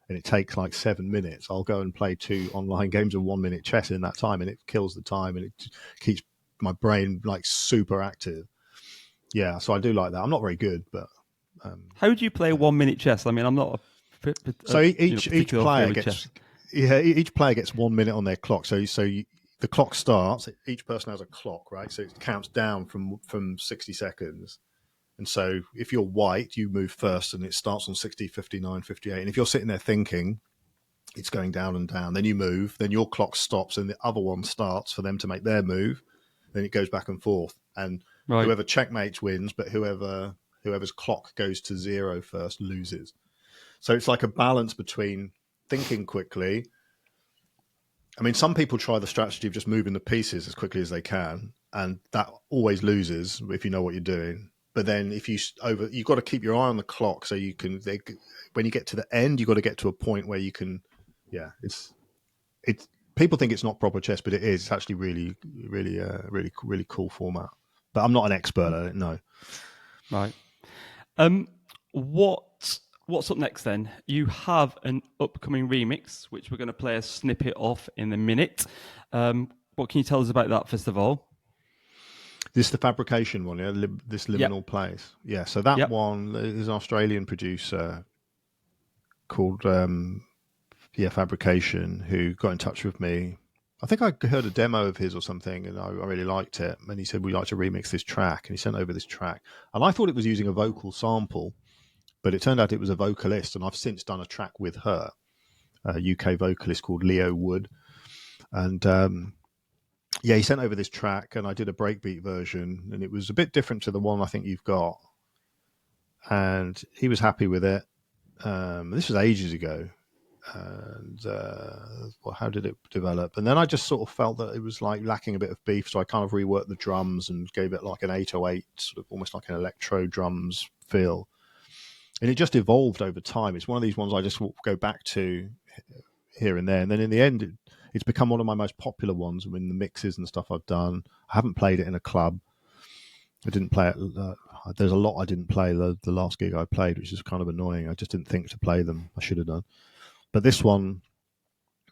and it takes like 7 minutes, I'll go and play 2 online games of 1 minute chess in that time, and it kills the time and it keeps my brain like super active. Yeah, so I do like that. I'm not very good, but How do you play yeah. 1 minute chess? I mean, I'm not So each particular player fan of gets chess. each player gets 1 minute on their clock. The clock starts. Each person has a clock, right? So it counts down from 60 seconds. And so if you're white, you move first, and it starts on 60, 59, 58. And if you're sitting there thinking, it's going down and down. Then you move. Then your clock stops, and the other one starts for them to make their move. Then it goes back and forth, and Right. whoever checkmates wins. But whoever's clock goes to zero first loses. So it's like a balance between thinking quickly. I mean, some people try the strategy of just moving the pieces as quickly as they can, and that always loses if you know what you're doing. But then if you've got to keep your eye on the clock so you can. When you get to the end, you've got to get to a point where you can. Yeah, it's. People think it's not proper chess, but it is. It's actually really cool format. But I'm not an expert at it. No. Right. Um, what's up next then? You have an upcoming remix, which we're going to play a snippet of in a minute. What can you tell us about that, first of all? This is the fabrication one, yeah. This liminal Yep. place, yeah. So that Yep. one is an Australian producer called Fabrication, who got in touch with me. I think I heard a demo of his or something, and I really liked it. And he said, we'd like to remix this track, and he sent over this track. And I thought it was using a vocal sample, but it turned out it was a vocalist, and I've since done a track with her, a UK vocalist called Leo Wood. And he sent over this track, and I did a breakbeat version, and it was a bit different to the one I think you've got. And he was happy with it. This was ages ago. And how did it develop? And then I just sort of felt that it was like lacking a bit of beef, so I kind of reworked the drums and gave it like an 808, sort of almost like an electro drums feel. And it just evolved over time. It's one of these ones I just go back to here and there, and then in the end, it's become one of my most popular ones. I mean, the mixes and stuff I've done. I haven't played it in a club. I didn't play it. There's a lot I didn't play the last gig I played, which is kind of annoying. I just didn't think to play them. I should have done. But this one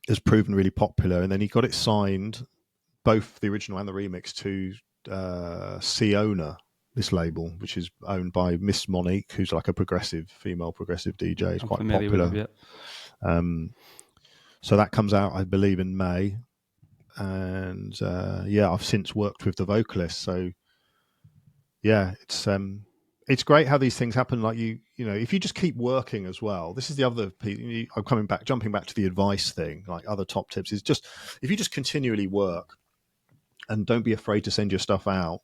has proven really popular, and then he got it signed, both the original and the remix, to Siona, this label, which is owned by Miss Monique, who's like a female progressive DJ. It's I'm quite familiar with them, popular. yeah. So that comes out, I believe, in May. And I've since worked with the vocalist. So yeah, it's great how these things happen. Like if you just keep working as well. This is the other piece. I'm jumping back to the advice thing. Like other top tips is just if you just continually work and don't be afraid to send your stuff out.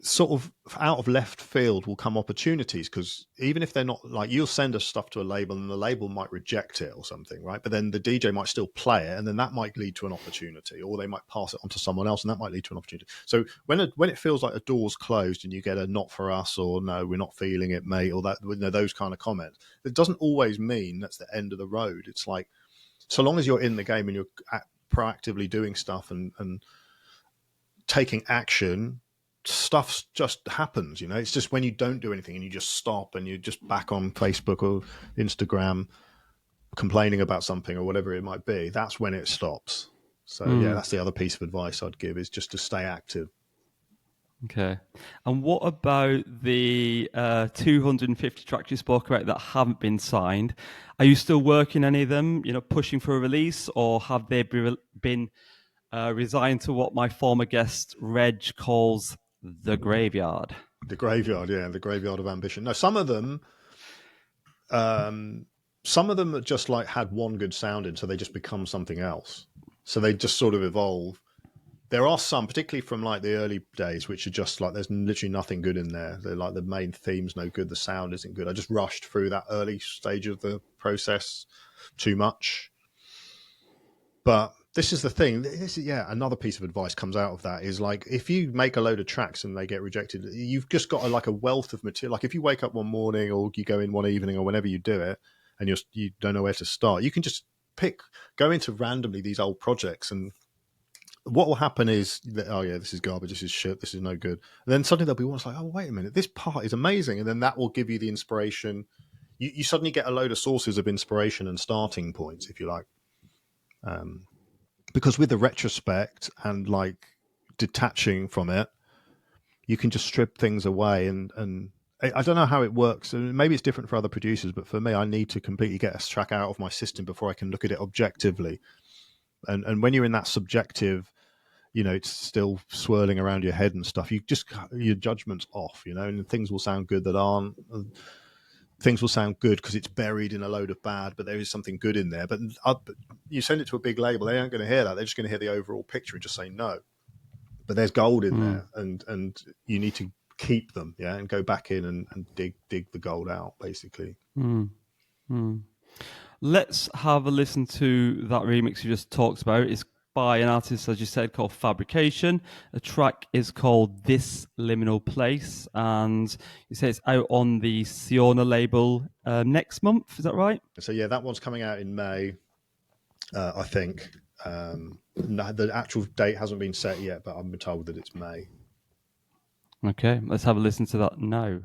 Sort of out of left field will come opportunities, because even if they're not, like, you'll send us stuff to a label and the label might reject it or something, right? But then the DJ might still play it, and then that might lead to an opportunity, or they might pass it on to someone else, and that might lead to an opportunity. So when it feels like a door's closed and you get a not for us, or no, we're not feeling it, mate, or that, those kind of comments, it doesn't always mean that's the end of the road. It's like, so long as you're in the game and you're proactively doing stuff and taking action, stuff just happens. It's just when you don't do anything and you just stop and you're just back on Facebook or Instagram complaining about something or whatever it might be, that's when it stops. So that's the other piece of advice I'd give, is just to stay active. Okay. And what about the 250 tracks you spoke about that haven't been signed? Are you still working any of them, pushing for a release, or have they been resigned to what my former guest Reg calls the graveyard? The graveyard, the graveyard of ambition. No, some of them just like had one good sound in, so they just become something else. So they just sort of evolve. there are some, particularly from like the early days, which are just like there's literally nothing good in there. They're like the main theme's no good, the sound isn't good. I just rushed through that early stage of the process too much. But this is the thing. This is, another piece of advice comes out of that is like if you make a load of tracks and they get rejected, you've just got like a wealth of material. Like if you wake up one morning or you go in one evening or whenever you do it, and you don't know where to start, you can just go into randomly these old projects, and what will happen is that, oh yeah, this is garbage, this is shit, this is no good. And then suddenly there'll be one that's like, oh wait a minute, this part is amazing, and then that will give you the inspiration. You suddenly get a load of sources of inspiration and starting points, if you like. Because with the retrospect and like detaching from it, you can just strip things away. And I don't know how it works. Maybe it's different for other producers, but for me, I need to completely get a track out of my system before I can look at it objectively. And when you're in that subjective, it's still swirling around your head and stuff. Your judgment's off, and things will sound good that aren't. Things will sound good because it's buried in a load of bad, but there is something good in there. But you send it to a big label, they aren't going to hear that. They're just going to hear the overall picture and just say no. But there's gold in there, and you need to keep them, and go back in and dig the gold out, basically. Let's have a listen to that remix you just talked about. It's by an artist, as you said, called Fabrication. The track is called This Liminal Place, and you say it's out on the Siona label next month. Is that right? So that one's coming out in May, I think. The actual date hasn't been set yet, but I've been told that it's May. Okay, let's have a listen to that now.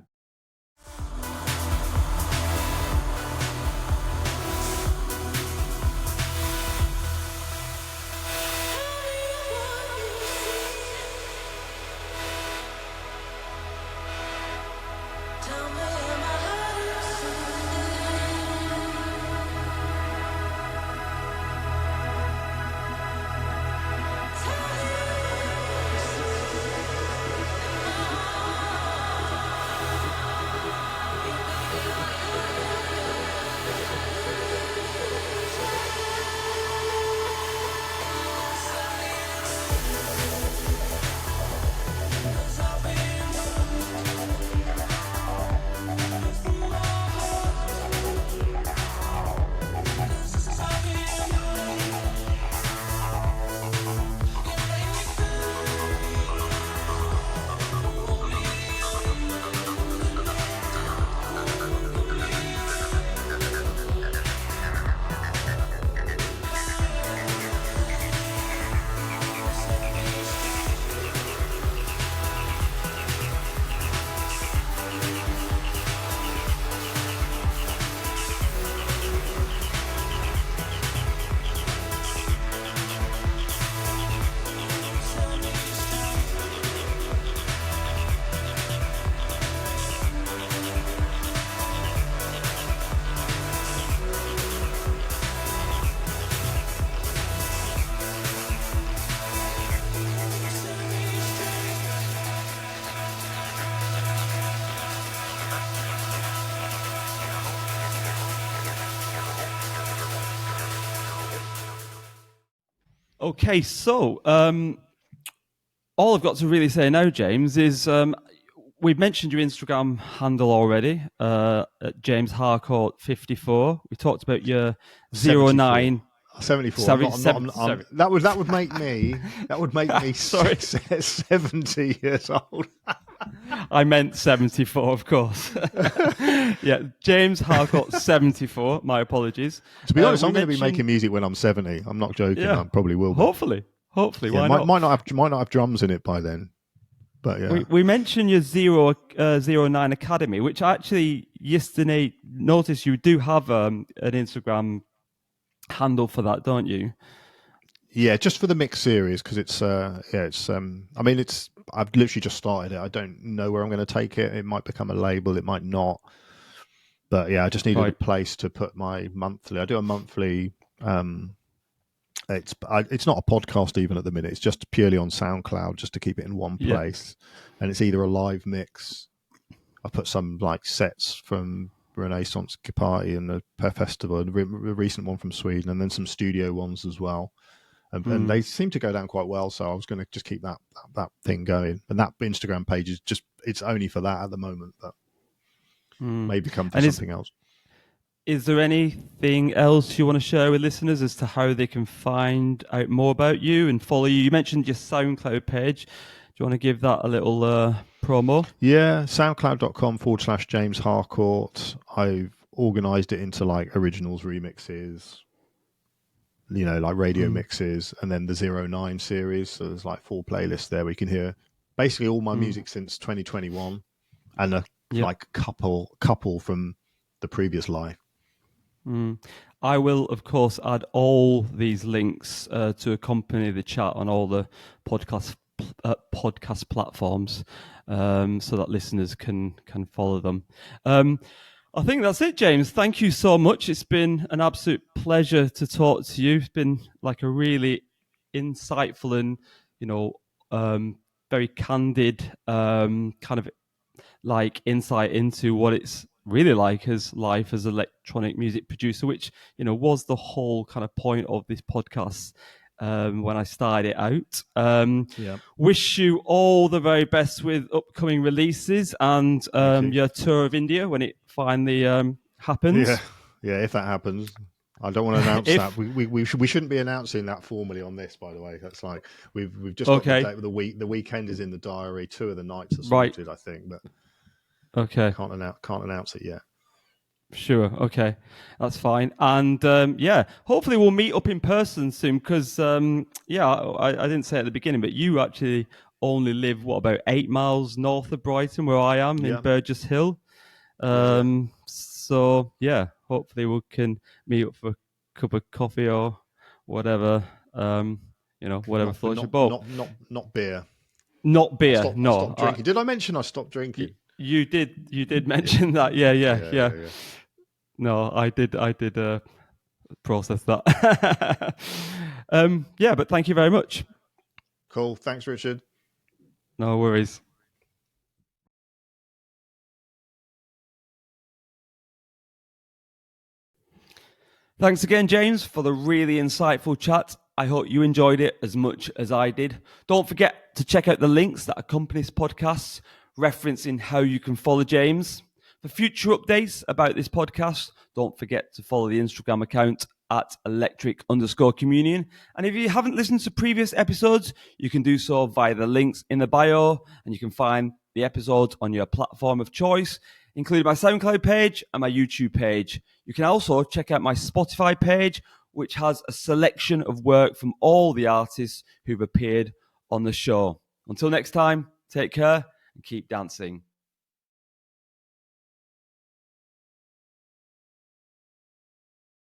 Okay, so all I've got to really say now, James, is we've mentioned your Instagram handle already, at James Harcourt 54. We talked about your 09. 74. That would make me Sorry. 70 years old. I meant 74, of course. Yeah, James Harcourt 74. My apologies. To be honest, I'm going to be making music when I'm 70. I'm not joking. Yeah. I probably will. Hopefully. Why not? Might not have drums in it by then. But yeah. We mentioned your 09 Academy, which I actually yesterday noticed you do have an Instagram handle for that, don't you? Yeah, just for the mix series, because I've literally just started it. I don't know where I'm going to take it. It might become a label, it might not. But yeah, I just needed a place to put my monthly. I do a monthly. It's not a podcast even at the minute. It's just purely on Soundcloud, just to keep it in one place. And it's either a live mix. I put some like sets from Renaissance Party and the Per Festival, and a recent one from Sweden, and then some studio ones as well. and they seem to go down quite well. So I was going to just keep that thing going, and that Instagram page is it's only for that at the moment, but may become for something else. Is there anything else you want to share with listeners as to how they can find out more about you and follow you? You mentioned your SoundCloud page. Do you want to give that a little promo? Yeah, soundcloud.com/James Harcourt. I've organized it into like originals, remixes, like radio mixes, and then the 09 series. So there's like 4 playlists there where you can hear basically all my music since 2021 and like couple from the previous life. I will, of course, add all these links to accompany the chat on all the podcast platforms, so that listeners can follow them. I think that's it, James. Thank you so much. It's been an absolute pleasure to talk to you. It's been like a really insightful and very candid kind of like insight into what it's really like as life as electronic music producer, which was the whole kind of point of this podcast when I started it out. Wish you all the very best with upcoming releases and your tour of India when it finally happens. Yeah, if that happens. I don't want to announce that. We shouldn't be announcing that formally on this, by the way. That's like we've just got the date of the week. The weekend is in the diary. 2 of the nights are sorted, right. I think, but okay, can't announce it yet. Sure. Okay, that's fine. And hopefully we'll meet up in person soon. Because I didn't say at the beginning, but you actually only live about 8 miles north of Brighton, where I am in Burgess Hill. So hopefully we can meet up for a cup of coffee or whatever. Whatever floats your boat. Not beer. Not beer. I stopped drinking. Did I mention I stopped drinking? You did mention that. Yeah. No, I did process that. But thank you very much. Cool. Thanks, Richard. No worries. Thanks again, James, for the really insightful chat. I hope you enjoyed it as much as I did. Don't forget to check out the links that accompany this podcast, referencing how you can follow James. For future updates about this podcast, don't forget to follow the Instagram account at electric_communion. And if you haven't listened to previous episodes, you can do so via the links in the bio, and you can find the episodes on your platform of choice, including my SoundCloud page and my YouTube page. You can also check out my Spotify page, which has a selection of work from all the artists who've appeared on the show. Until next time, take care and keep dancing.